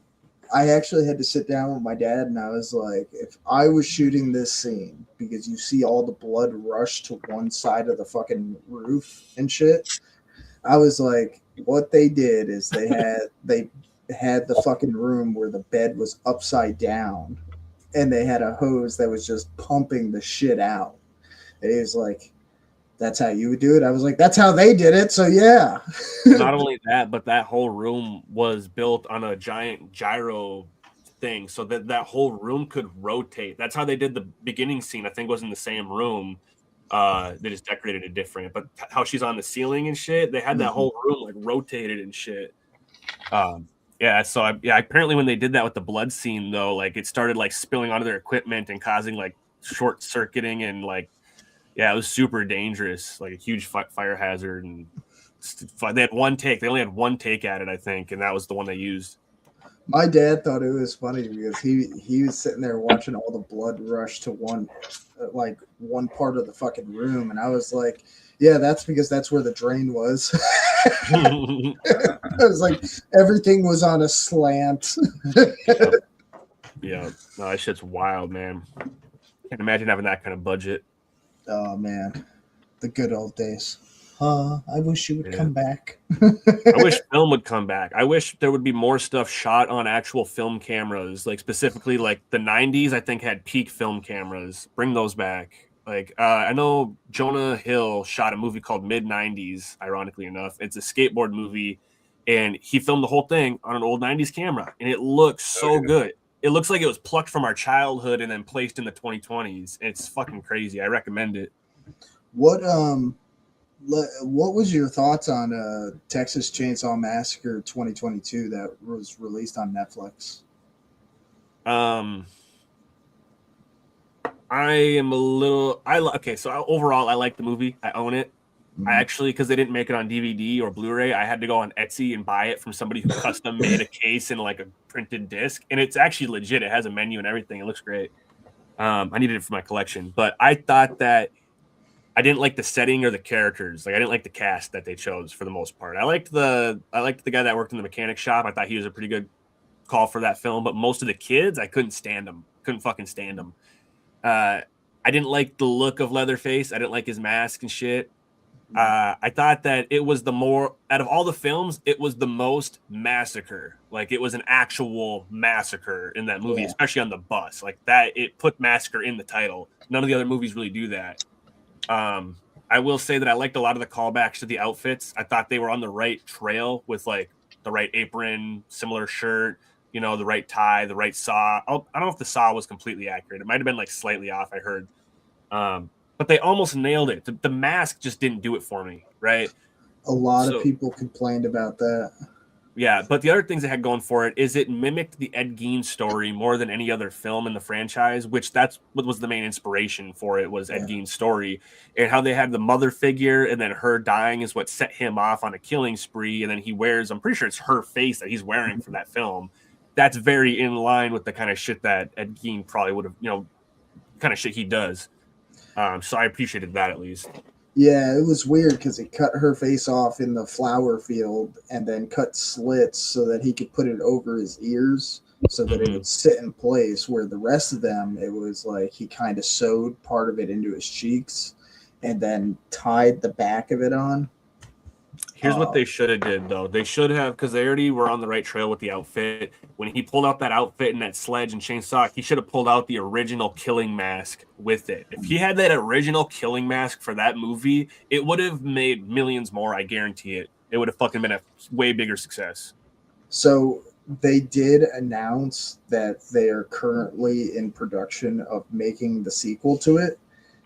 I actually had to sit down with my dad and I was like, if I was shooting this scene, because you see all the blood rush to one side of the fucking roof and shit, I was like, what they did is they had the fucking room where the bed was upside down and they had a hose that was just pumping the shit out. And he was like, that's how you would do it? I was like, that's how they did it. So yeah. Not only that, but that whole room was built on a giant gyro thing so that whole room could rotate. That's how they did the beginning scene. I think was in the same room. They just decorated it different, but how she's on the ceiling and shit, they had that whole room like rotated and shit. Yeah, so apparently when they did that with the blood scene though, like it started like spilling onto their equipment and causing like short circuiting and like, yeah, it was super dangerous, like a huge fire hazard. And they had one take. They only had one take at it, I think, and that was the one they used. My dad thought it was funny because he was sitting there watching all the blood rush to one part of the fucking room, and I was like, yeah, that's because that's where the drain was. I was like, everything was on a slant. Yeah, no, that shit's wild, man. Can't imagine having that kind of budget. Oh man, the good old days. I wish you would come back. I wish film would come back. I wish there would be more stuff shot on actual film cameras, like specifically like the 90s, I think had peak film cameras. Bring those back. Like I know Jonah Hill shot a movie called Mid-90s, ironically enough. It's a skateboard movie, and he filmed the whole thing on an old 90s camera, and it looks so good. It looks like it was plucked from our childhood and then placed in the 2020s. It's fucking crazy. I recommend it. What was your thoughts on Texas Chainsaw Massacre 2022 that was released on Netflix? I am a little. Okay, so overall, I like the movie. I own it. I actually, because they didn't make it on DVD or Blu-ray, I had to go on Etsy and buy it from somebody who custom made a case and like a printed disc, and it's actually legit. It has a menu and everything. It looks great. I needed it for my collection, but I thought that I didn't like the setting or the characters. Like I didn't like the cast that they chose for the most part. I liked the guy that worked in the mechanic shop. I thought he was a pretty good call for that film, but most of the kids, I couldn't stand them. Couldn't fucking stand them. I didn't like the look of Leatherface. I didn't like his mask and shit. I thought that it was out of all the films, it was the most massacre. Like it was an actual massacre in that movie, especially on the bus. Like that, it put massacre in the title. None of the other movies really do that. I will say that I liked a lot of the callbacks to the outfits. I thought they were on the right trail with like the right apron, similar shirt, you know, the right tie, the right saw. I don't know if the saw was completely accurate. It might have been like slightly off, I heard. But they almost nailed it. The mask just didn't do it for me, right? A lot of people complained about that. Yeah, but the other things it had going for it is it mimicked the Ed Gein story more than any other film in the franchise, which that's what was the main inspiration for it, was Ed Gein's story. And how they had the mother figure and then her dying is what set him off on a killing spree. And then he wears, I'm pretty sure it's her face that he's wearing for that film. That's very in line with the kind of shit that Ed Gein probably would have, you know, kind of shit he does. So I appreciated that at least. Yeah, it was weird because he cut her face off in the flower field and then cut slits so that he could put it over his ears so that it would sit in place, where the rest of them, it was like he kind of sewed part of it into his cheeks and then tied the back of it on. Here's what they should have did, though. They should have, because they already were on the right trail with the outfit. When he pulled out that outfit and that sledge and chainsaw, he should have pulled out the original killing mask with it. If he had that original killing mask for that movie, it would have made millions more, I guarantee it. It would have fucking been a way bigger success. So they did announce that they are currently in production of making the sequel to it.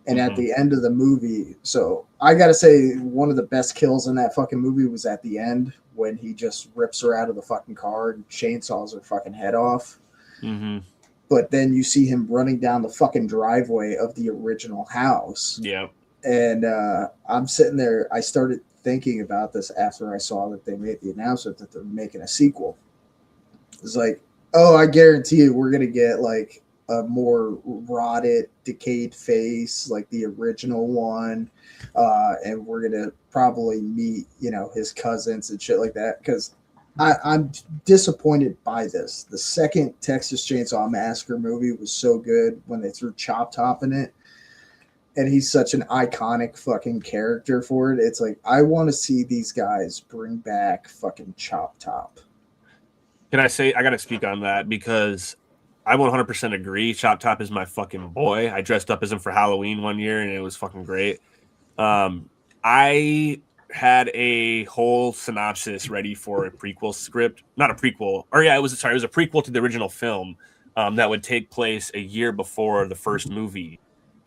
And at the end of the movie, so I got to say, one of the best kills in that fucking movie was at the end when he just rips her out of the fucking car and chainsaws her fucking head off. But then you see him running down the fucking driveway of the original house. Yeah. And I'm sitting there. I started thinking about this after I saw that they made the announcement that they're making a sequel. It's like, oh, I guarantee you we're going to get like a more rotted, decayed face like the original one. And we're going to probably meet, his cousins and shit like that. Because I'm disappointed by this. The second Texas Chainsaw Massacre movie was so good when they threw Chop Top in it. And he's such an iconic fucking character for it. It's like, I want to see these guys bring back fucking Chop Top. Can I say, I got to speak on that because I 100% agree. Chop Top is my fucking boy. I dressed up as him for Halloween one year and it was fucking great. I had a whole synopsis ready for a prequel script. Not a prequel. It was a prequel to the original film that would take place a year before the first movie.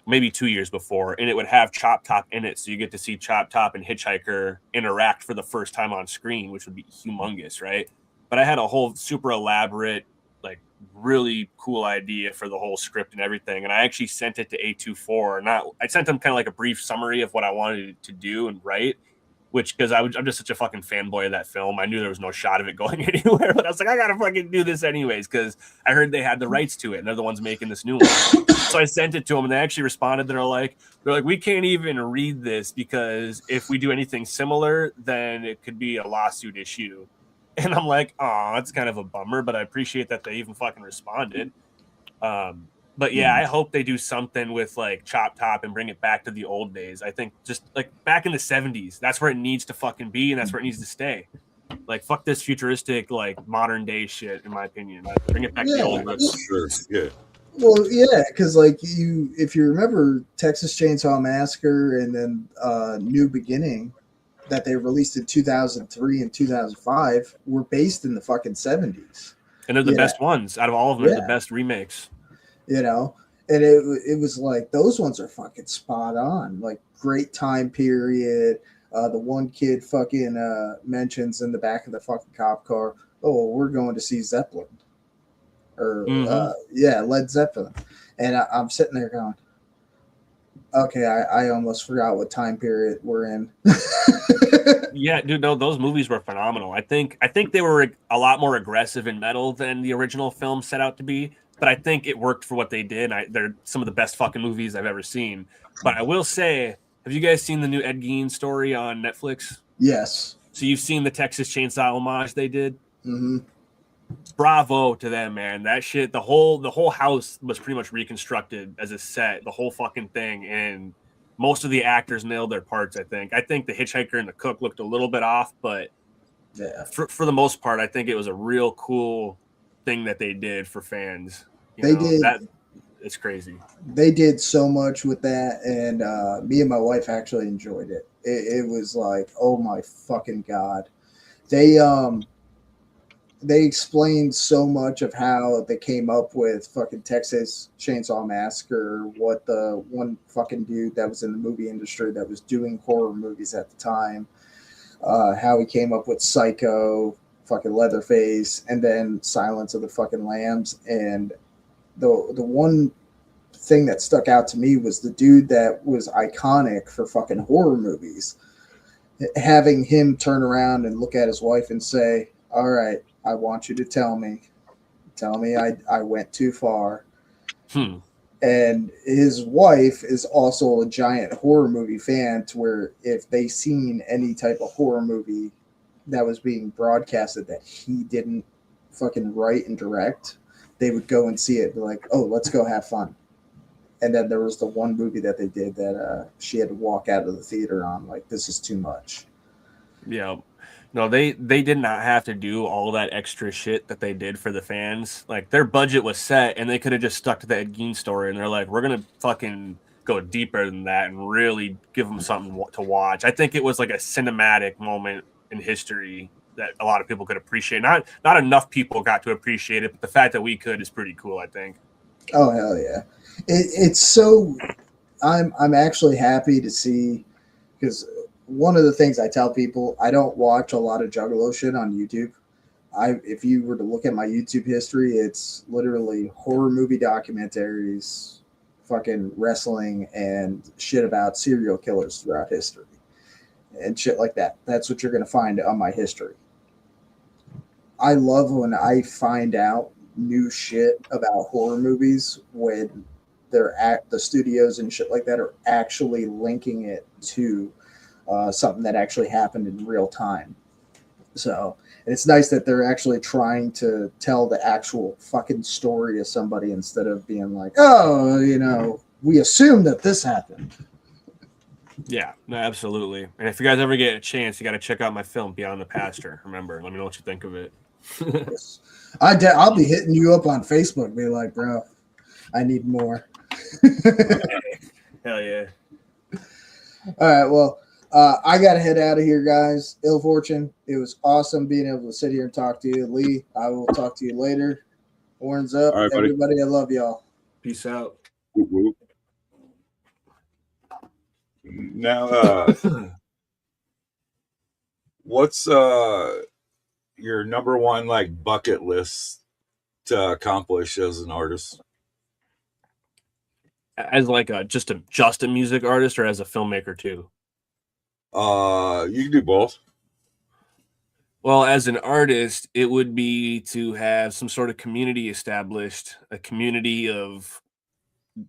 Maybe 2 years before, and it would have Chop Top in it, so you get to see Chop Top and Hitchhiker interact for the first time on screen, which would be humongous, right? But I had a whole super elaborate, like really cool idea for the whole script and everything, and I actually sent it to A24. I sent them kind of like a brief summary of what I wanted to do and write, which because I'm just such a fucking fanboy of that film. I knew there was no shot of it going anywhere, but I was like, I gotta fucking do this anyways because I heard they had the rights to it, and they're the ones making this new one. So I sent it to them, and they actually responded. They're like, we can't even read this because if we do anything similar, then it could be a lawsuit issue. And I'm like, oh, that's kind of a bummer, but I appreciate that they even fucking responded. But yeah, I hope they do something with like Chop Top and bring it back to the old days. I think just like back in the 70s, that's where it needs to fucking be, and that's where it needs to stay. Like fuck this futuristic, like modern day shit, in my opinion. Like, bring it back to the old roots. Sure. Yeah. Well, yeah, because like if you remember Texas Chainsaw Massacre and then New Beginning that they released in 2003 and 2005 were based in the fucking 70s. And they're the best ones out of all of them. They're the best remakes. And it was like those ones are fucking spot on. Like great time period. The one kid fucking mentions in the back of the fucking cop car, oh, we're going to see Zeppelin. Or Led Zeppelin. And I'm sitting there going, okay, I almost forgot what time period we're in. Yeah, dude, no, those movies were phenomenal. I think they were a lot more aggressive in metal than the original film set out to be, but I think it worked for what they did. They're some of the best fucking movies I've ever seen. But I will say, have you guys seen the new Ed Gein story on Netflix? Yes. So you've seen the Texas Chainsaw homage they did? Mm-hmm. Bravo to them, man. That shit, the whole house was pretty much reconstructed as a set, the whole fucking thing, and most of the actors nailed their parts. I think the hitchhiker and the cook looked a little bit off, but yeah, for the most part, I think it was a real cool thing that they did for fans. It's crazy. They did so much with that, and me and my wife actually enjoyed it. It was like, oh my fucking god, they explained so much of how they came up with fucking Texas Chainsaw Massacre, what the one fucking dude that was in the movie industry that was doing horror movies at the time, how he came up with Psycho, fucking Leatherface, and then Silence of the fucking Lambs. And the one thing that stuck out to me was the dude that was iconic for fucking horror movies, having him turn around and look at his wife and say, all right, I want you to tell me I went too far. And his wife is also a giant horror movie fan, to where if they seen any type of horror movie that was being broadcasted that he didn't fucking write and direct, they would go and see it and be like, oh, let's go have fun. And then there was the one movie that they did that she had to walk out of the theater on, like, this is too much. Yeah. No, they did not have to do all that extra shit that they did for the fans. Like, their budget was set, and they could have just stuck to the Ed Gein story, and they're like, we're going to fucking go deeper than that and really give them something to watch. I think it was like a cinematic moment in history that a lot of people could appreciate. Not enough people got to appreciate it, but the fact that we could is pretty cool, I think. Oh, hell yeah. It's so... I'm actually happy to see, because one of the things I tell people, I don't watch a lot of Juggalo shit on YouTube. If you were to look at my YouTube history, it's literally horror movie documentaries, fucking wrestling and shit about serial killers throughout history and shit like that. That's what you're going to find on my history. I love when I find out new shit about horror movies when they're at the studios and shit like that are actually linking it to something that actually happened in real time. So, and it's nice that they're actually trying to tell the actual fucking story of somebody instead of being like, oh, you know, we assume that this happened. Yeah, no, absolutely. And if you guys ever get a chance, you got to check out my film Beyond the Pastor. Remember, let me know what you think of it. Yes. I'll be hitting you up on Facebook, be like, bro, I need more. Hell yeah. All right, well, I got to head out of here, guys. Ill Fortune, it was awesome being able to sit here and talk to you. Lee, I will talk to you later. Horns up. All right, buddy. Everybody, I love y'all. Peace out. Whoop, whoop. Now, what's your number one like bucket list to accomplish as an artist? As like just a music artist or as a filmmaker too? You can do both. Well, as an artist, it would be to have some sort of community established, a community of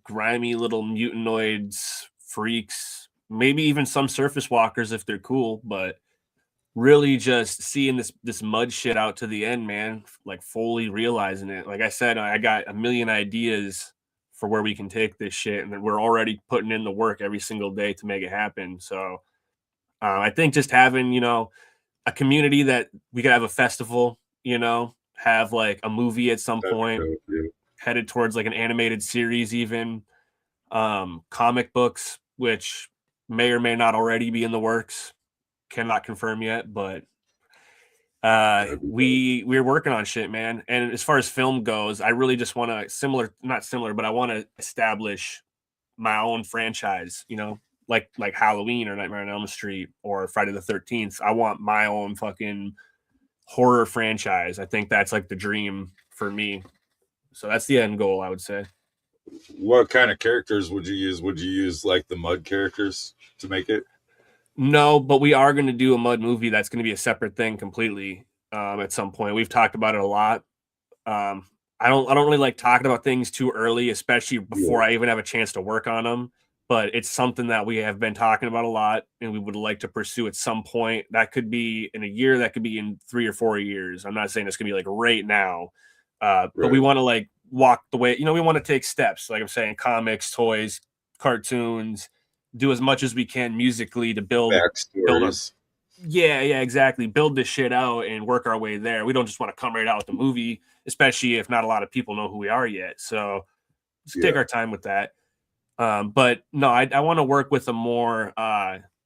grimy little mutanoids, freaks, maybe even some surface walkers if they're cool, but really just seeing this mud shit out to the end, man, like fully realizing it. Like I said, I got a million ideas for where we can take this shit, and we're already putting in the work every single day to make it happen. So I think just having, you know, a community that we could have a festival, you know, have like a movie at some point, headed towards like an animated series, even comic books, which may or may not already be in the works. Cannot confirm yet, but we're working on shit, man. And as far as film goes, I really just want to but I want to establish my own franchise, you know, like Halloween or Nightmare on Elm Street or Friday the 13th. I want my own fucking horror franchise. I think that's like the dream for me. So that's the end goal, I would say. What kind of characters would you use? Would you use like the mud characters to make it? No, but we are going to do a mud movie that's going to be a separate thing completely at some point. We've talked about it a lot. I don't really like talking about things too early, especially before I even have a chance to work on them. But it's something that we have been talking about a lot, and we would like to pursue at some point. That could be in a year, that could be in 3 or 4 years. I'm not saying it's going to be like right now, but we want to like walk the way. You know, we want to take steps. Like I'm saying, comics, toys, cartoons. Do as much as we can musically to build backstories. Yeah, exactly. Build this shit out and work our way there. We don't just want to come right out with the movie, especially if not a lot of people know who we are yet. So let's take our time with that. But no, I want to work with a more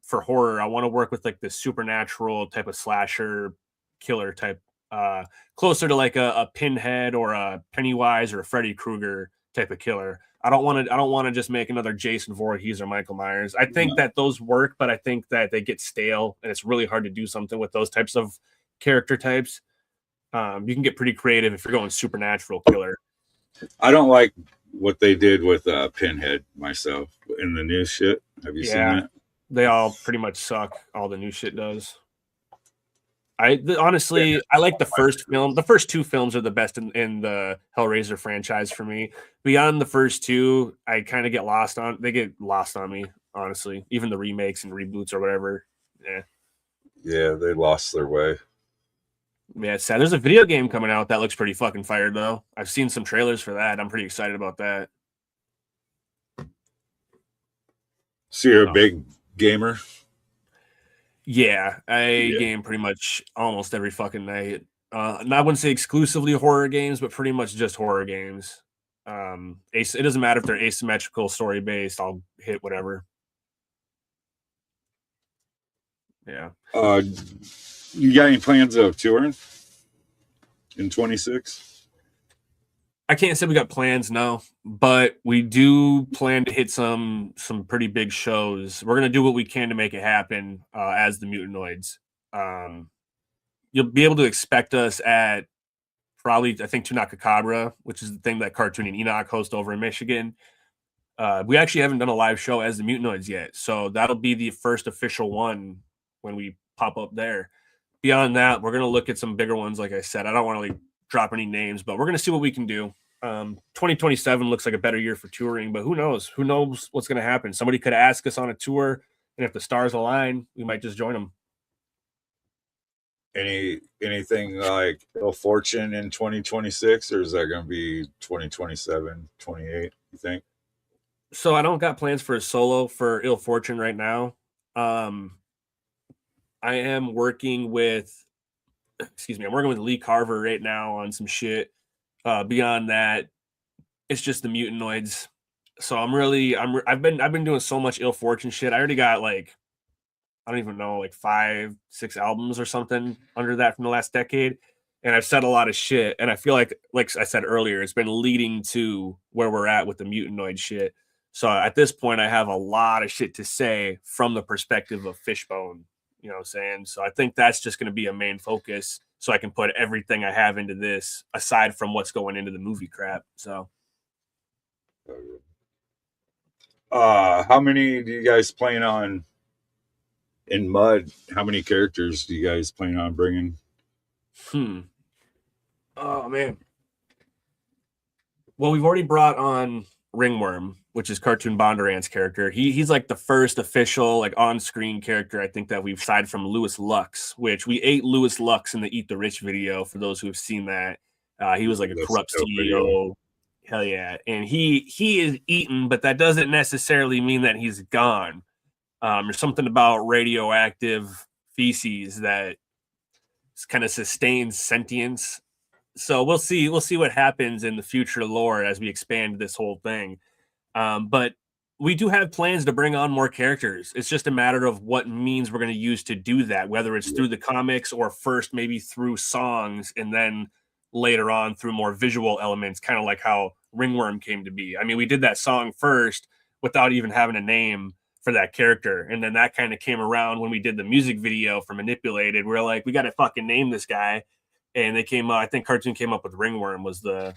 for horror. I want to work with like the supernatural type of slasher killer type, closer to like a Pinhead or a Pennywise or a Freddy Krueger type of killer. I don't want to just make another Jason Voorhees or Michael Myers. I think that those work, but I think that they get stale, and it's really hard to do something with those types of character types. You can get pretty creative if you're going supernatural killer. I don't like what they did with Pinhead myself in the new shit. Have you seen that? They all pretty much suck. All the new shit does. Honestly, I like the first film. The first 2 films are the best in the Hellraiser franchise for me. Beyond the first 2, I kind of get lost on. They get lost on me, honestly. Even the remakes and reboots or whatever. Yeah, they lost their way. Yeah, it's sad. There's a video game coming out that looks pretty fucking fired, though. I've seen some trailers for that. I'm pretty excited about that. So you're a big gamer? Yeah, I game pretty much almost every fucking night. I wouldn't say exclusively horror games, but pretty much just horror games. It doesn't matter if they're asymmetrical, story based. I'll hit whatever. Yeah. You got any plans of touring in 26? I can't say we got plans, no, but we do plan to hit some pretty big shows. We're gonna do what we can to make it happen as the Mutanoids. You'll be able to expect us at probably, I think, Tunaka Cabra, which is the thing that Cartoon and Enoch host over in Michigan. We actually haven't done a live show as the Mutanoids yet, so that'll be the first official one when we pop up there. Beyond that, we're gonna look at some bigger ones. Like I said, I don't want to like drop any names, but we're gonna see what we can do. 2027 looks like a better year for touring, but who knows? Who knows what's gonna happen? Somebody could ask us on a tour, and if the stars align, we might just join them. Anything like Ill Fortune in 2026, or is that going to be 2027, 28? You think? So I don't got plans for a solo for Ill Fortune right now. I am working with, I'm working with Lee Carver right now on some shit. Beyond that, it's just the Mutanoids. So I've been doing so much Ill Fortune shit. I already got like, I don't even know, like 5-6 albums or something under that from the last decade. And I've said a lot of shit. And I feel like I said earlier, it's been leading to where we're at with the Mutanoid shit. So at this point, I have a lot of shit to say from the perspective of Fishbone. You know what I'm saying? So I think that's just going to be a main focus so I can put everything I have into this aside from what's going into the movie crap. So. How many do you guys plan on in Mud? How many characters do you guys plan on bringing? Oh, man. Well, we've already brought on Ringworm, which is Cartoon Bondurant's character. He's like the first official like on-screen character I think that we've aside from Louis Lux, which we ate Louis Lux in the Eat the Rich video for those who have seen that. He was like a corrupt CEO. Video. Hell yeah. And he is eaten, but that doesn't necessarily mean that he's gone. There's something about radioactive feces that kind of sustains sentience. So we'll see what happens in the future lore as we expand this whole thing. But we do have plans to bring on more characters. It's just a matter of what means we're going to use to do that, whether it's through the comics or first maybe through songs and then later on through more visual elements, kind of like how Ringworm came to be. I mean, we did that song first without even having a name for that character. And then that kind of came around when we did the music video for Manipulated. We're like, we got to fucking name this guy. And they came I think Cartoon came up with Ringworm was the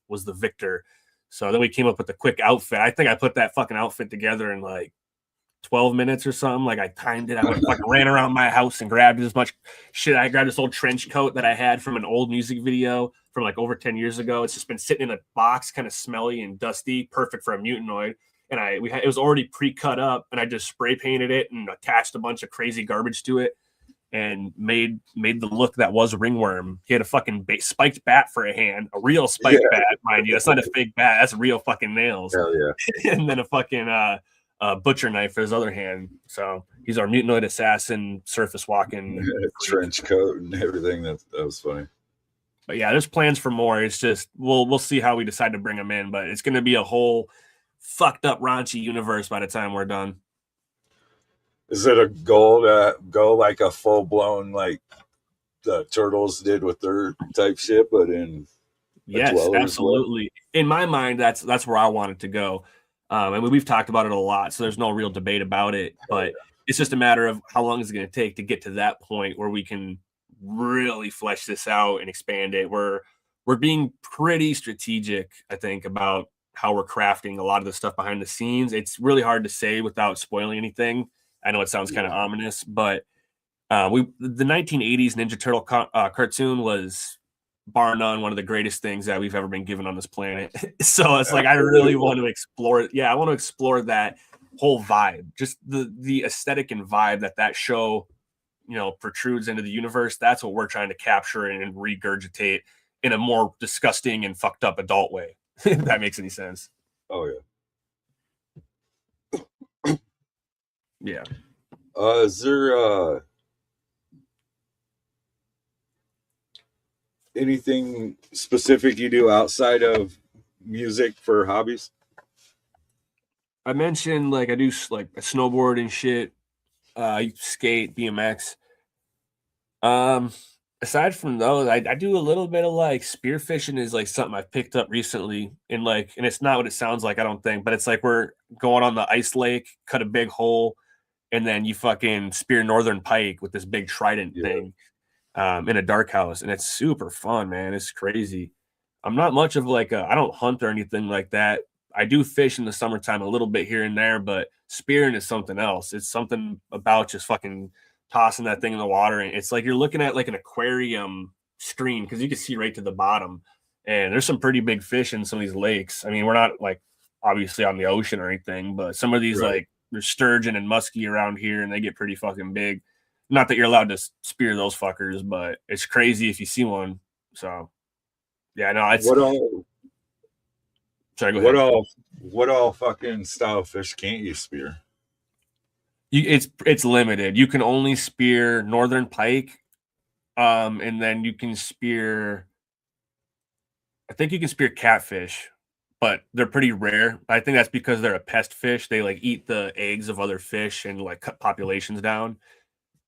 victor. So then we came up with the quick outfit. I think I put that fucking outfit together in like 12 minutes or something. Like I timed it. I went fucking ran around my house and grabbed as much shit. I grabbed this old trench coat that I had from an old music video from like over 10 years ago. It's just been sitting in a box, kind of smelly and dusty, perfect for a Mutanoid. And it was already pre-cut up, and I just spray painted it and attached a bunch of crazy garbage to it and made the look that was Ringworm. He had a fucking spiked bat for a hand, a real spiked bat, mind you. That's not a fake bat. That's real fucking nails. Hell yeah. And then a fucking butcher knife for his other hand. So he's our Mutanoid assassin, surface walking. Trench coat and everything. That was funny. But yeah, there's plans for more. It's just we'll see how we decide to bring him in, but it's going to be a whole fucked up raunchy universe by the time we're done. Is it a goal to go like a full blown like the Turtles did with their type shit, but in yes, absolutely. In my mind, that's where I want it to go. I mean, we've talked about it a lot, so there's no real debate about it. But it's just a matter of how long is it going to take to get to that point where we can really flesh this out and expand it. We're being pretty strategic, I think, about how we're crafting a lot of the stuff behind the scenes. It's really hard to say without spoiling anything. I know it sounds kind of ominous, but the 1980s Ninja Turtle cartoon was bar none one of the greatest things that we've ever been given on this planet. So it's like I really want to explore it. Yeah, I want to explore that whole vibe, just the aesthetic and vibe that show, protrudes into the universe. That's what we're trying to capture and regurgitate in a more disgusting and fucked up adult way. If that makes any sense. Oh yeah. Yeah. Is there anything specific you do outside of music for hobbies? I mentioned like I do like a snowboard and shit. Skate, BMX. Aside from those, I do a little bit of like spearfishing is like something I've picked up recently and it's not what it sounds like, I don't think, but it's like we're going on the ice lake, cut a big hole, and then you fucking spear northern pike with this big trident thing in a dark house. And it's super fun, man. It's crazy. I'm not much of like I don't hunt or anything like that. I do fish in the summertime a little bit here and there, but spearing is something else. It's something about just fucking tossing that thing in the water, and it's like you're looking at like an aquarium screen because you can see right to the bottom. And there's some pretty big fish in some of these lakes. I mean, we're not like obviously on the ocean or anything, but some of these like there's sturgeon and muskie around here, and they get pretty fucking big. Not that you're allowed to spear those fuckers, but it's crazy if you see one. So yeah, no, it's What all? sorry, go ahead. What all fucking style of fish can't you spear? It's limited. You can only spear northern pike, and then you can spear. I think you can spear catfish, but they're pretty rare. I think that's because they're a pest fish. They like eat the eggs of other fish and like cut populations down.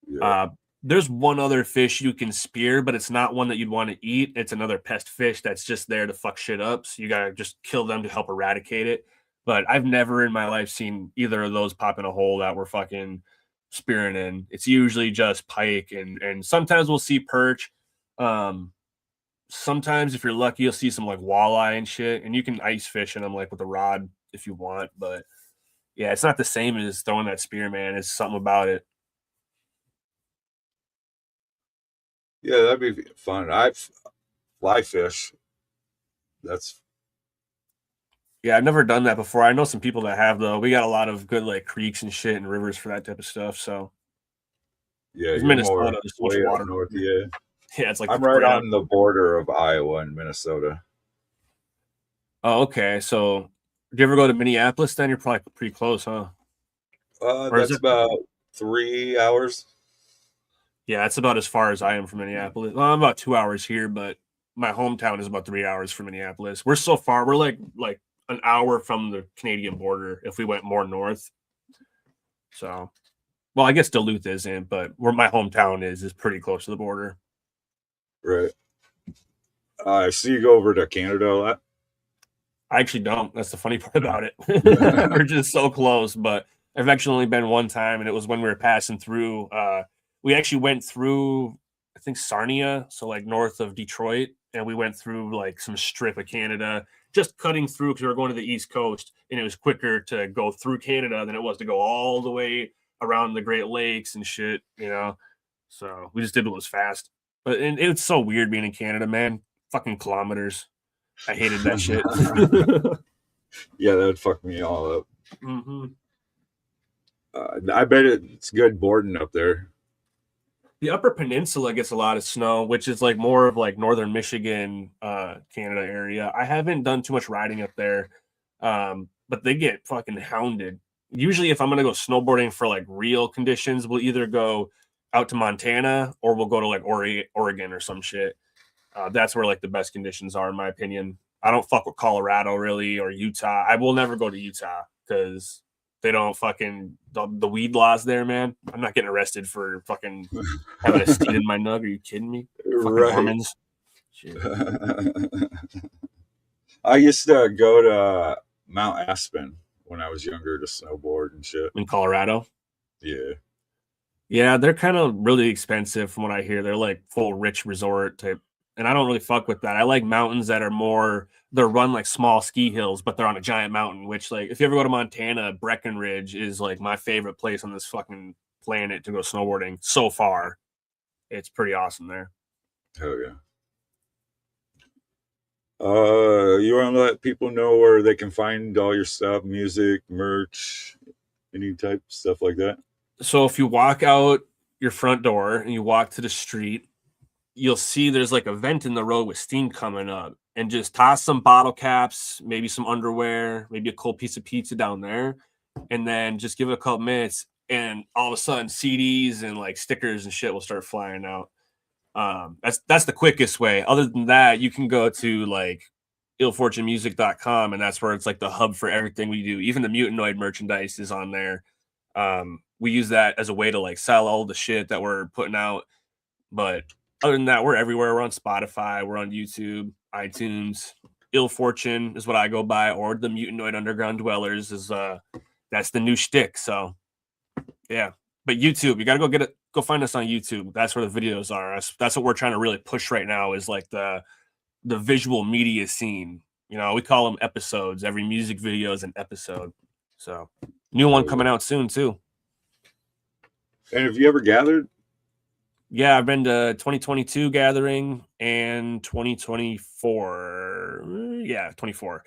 Yeah. There's one other fish you can spear, but it's not one that you'd want to eat. It's another pest fish that's just there to fuck shit up. So you gotta just kill them to help eradicate it. But I've never in my life seen either of those pop in a hole that we're fucking spearing in. It's usually just pike and sometimes we'll see perch. Sometimes if you're lucky, you'll see some like walleye and shit, and you can ice fish in them like with a rod if you want. But yeah, it's not the same as throwing that spear, man. It's something about it. Yeah, that'd be fun. I've fly fish. That's Yeah, I've never done that before. I know some people that have though. We got a lot of good like creeks and shit and rivers for that type of stuff. So yeah, it's you're Minnesota, more there's so much way up water. north. Yeah, Yeah, it's like I'm the right ground. on the border of Iowa and Minnesota. Oh, okay. So do you ever go to Minneapolis then? You're probably pretty close, huh? Or is That's it? about 3 hours. Yeah, it's about as far as I am from Minneapolis. Well, I'm about 2 hours here, but my hometown is about 3 hours from Minneapolis. We're so far. We're like an hour from the Canadian border if we went more north. So, well, I guess Duluth isn't, but where my hometown is pretty close to the border. Right. I see you go over to Canada a lot. I actually don't. That's the funny part about it. We're just so close, but I've actually only been one time, and it was when we were passing through. We actually went through, I think, Sarnia, so like north of Detroit, and we went through like some strip of Canada, just cutting through because we were going to the East Coast, and it was quicker to go through Canada than it was to go all the way around the Great Lakes and shit, you know. So we just did what was fast. But and it's so weird being in Canada, man. Fucking kilometers. I hated that shit. Yeah, that would fuck me all up. Mm-hmm. I bet it's good boarding up there. The Upper Peninsula gets a lot of snow, which is like more of like northern Michigan, Canada area. I haven't done too much riding up there, but they get fucking hounded. Usually, if I'm gonna go snowboarding for like real conditions, we'll either go out to Montana or we'll go to like Oregon or some shit. That's where like the best conditions are, in my opinion. I don't fuck with Colorado really or Utah. I will never go to Utah because they don't fucking the weed laws there, man. I'm not getting arrested for fucking having a seed in my nug. Are you kidding me? Fucking Right. Mormons. Shit. I used to go to Mount Aspen when I was younger to snowboard and shit. In Colorado. Yeah. Yeah, they're kind of really expensive from what I hear. They're like full rich resort type. And I don't really fuck with that. I like mountains that are more, they're run like small ski hills, but they're on a giant mountain, which like if you ever go to Montana, Breckenridge is like my favorite place on this fucking planet to go snowboarding so far. It's pretty awesome there. Hell yeah. You want to let people know where they can find all your stuff, music, merch, any type of stuff like that? So if you walk out your front door and you walk to the street, you'll see there's like a vent in the road with steam coming up, and just toss some bottle caps, maybe some underwear, maybe a cold piece of pizza down there, and then just give it a couple minutes, and all of a sudden CDs and like stickers and shit will start flying out. That's the quickest way. Other than that, you can go to like illfortunemusic.com, and that's where it's like the hub for everything we do. Even the Mutanoid merchandise is on there. We use that as a way to like sell all the shit that we're putting out. But other than that, we're everywhere. We're on Spotify, we're on YouTube, iTunes. Ill Fortune is what I go by, or the Mutanoid Underground Dwellers is that's the new shtick. So yeah. But YouTube, you gotta go find us on YouTube. That's where the videos are. That's what we're trying to really push right now, is like the visual media scene. You know, we call them episodes. Every music video is an episode. So, new one coming out soon too. And have you ever gathered? Yeah, I've been to 2022 gathering and 2024. Yeah, 24.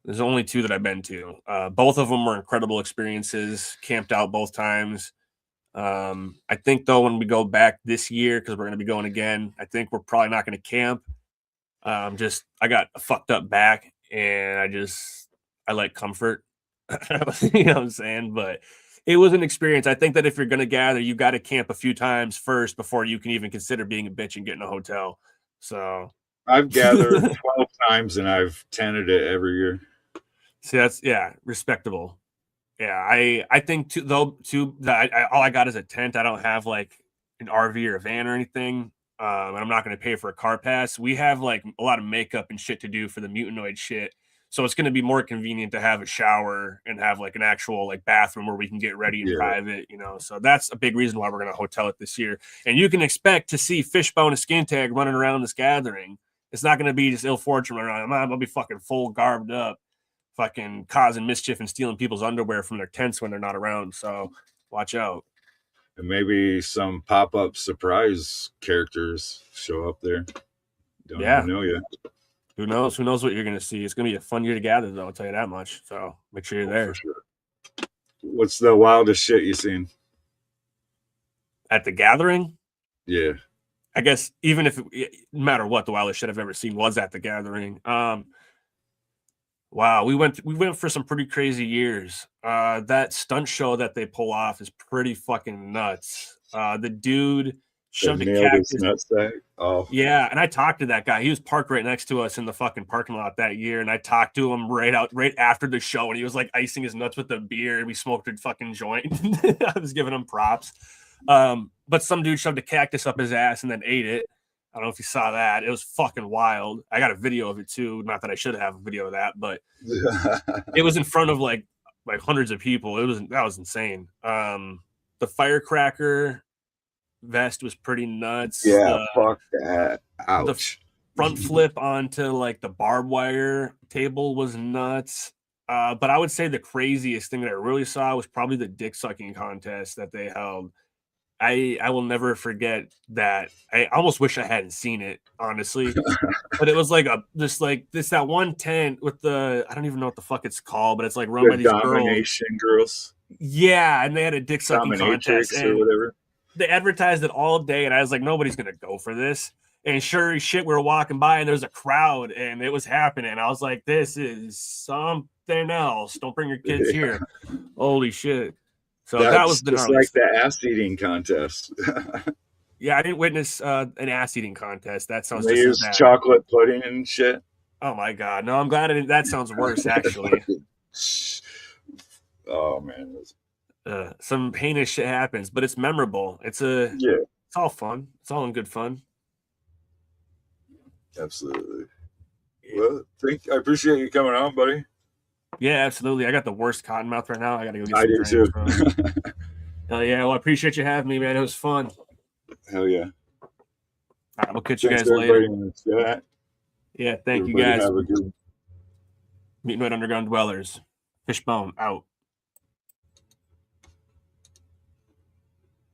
There's only 2 that I've been to. Both of them were incredible experiences. Camped out both times. I think though when we go back this year, because we're going to be going again, I think we're probably not going to camp. I got a fucked up back, and I like comfort. You know what I'm saying? But it was an experience. I think that if you're going to gather, you got to camp a few times first before you can even consider being a bitch and getting a hotel. So I've gathered 12 times and I've tented it every year. see, that's respectable. Yeah, I think all I got is a tent. I don't have like an RV or a van or anything. And I'm not going to pay for a car pass. We have like a lot of makeup and shit to do for the Mutanoid shit. So it's going to be more convenient to have a shower and have like an actual like bathroom where we can get ready in private, you know. So that's a big reason why we're going to hotel it this year. And you can expect to see Fishbone and Skin Tag running around this gathering. It's not going to be just ill fortune running around. I'll be fucking full garbed up, fucking causing mischief and stealing people's underwear from their tents when they're not around. So watch out. And maybe some pop-up surprise characters show up there. Don't even know yet. Who knows? Who knows what you're going to see? It's going to be a fun year to gather, though. I'll tell you that much. So make sure you're there. For sure. What's the wildest shit you seen at the gathering? Yeah, I guess even if no matter what, the wildest shit I've ever seen was at the gathering. Wow, we went for some pretty crazy years. That stunt show that they pull off is pretty fucking nuts. The dude shoved a cactus. Oh yeah, and I talked to that guy. He was parked right next to us in the fucking parking lot that year, and I talked to him right after the show, and he was like icing his nuts with a beer, and we smoked a fucking joint. I was giving him props. But some dude shoved a cactus up his ass and then ate it. I don't know if you saw that. It was fucking wild. I got a video of it too. Not that I should have a video of that, but it was in front of like hundreds of people. That was insane. The firecracker vest was pretty nuts. Yeah, fuck that. Ouch. The front flip onto like the barbed wire table was nuts. But I would say the craziest thing that I really saw was probably the dick sucking contest that they held. I will never forget that. I almost wish I hadn't seen it, honestly. But it was like that one tent with the, I don't even know what the fuck it's called, but it's like run by these domination girls. Yeah, and they had a dick sucking contest or whatever. They advertised it all day, and I was like, nobody's gonna go for this. And sure as shit, we were walking by, and there was a crowd, and it was happening. I was like, this is something else. Don't bring your kids here. Holy shit. So that was just like the ass eating contest. Yeah, I didn't witness an ass eating contest. That sounds. They use chocolate pudding and shit. Oh my god! No, I'm glad that sounds worse. Actually. Oh man, some heinous shit happens, but it's memorable. It's all fun. It's all in good fun. Absolutely. Well, I appreciate you coming on, buddy. Yeah, absolutely. I got the worst cotton mouth right now. I got to go get some drinks. I do too. Hell yeah. Well, I appreciate you having me, man. It was fun. Hell yeah. All right, we'll catch you guys later. Yeah, thank you guys. Have a good Mutanoid Underground Dwellers. Fishbone out.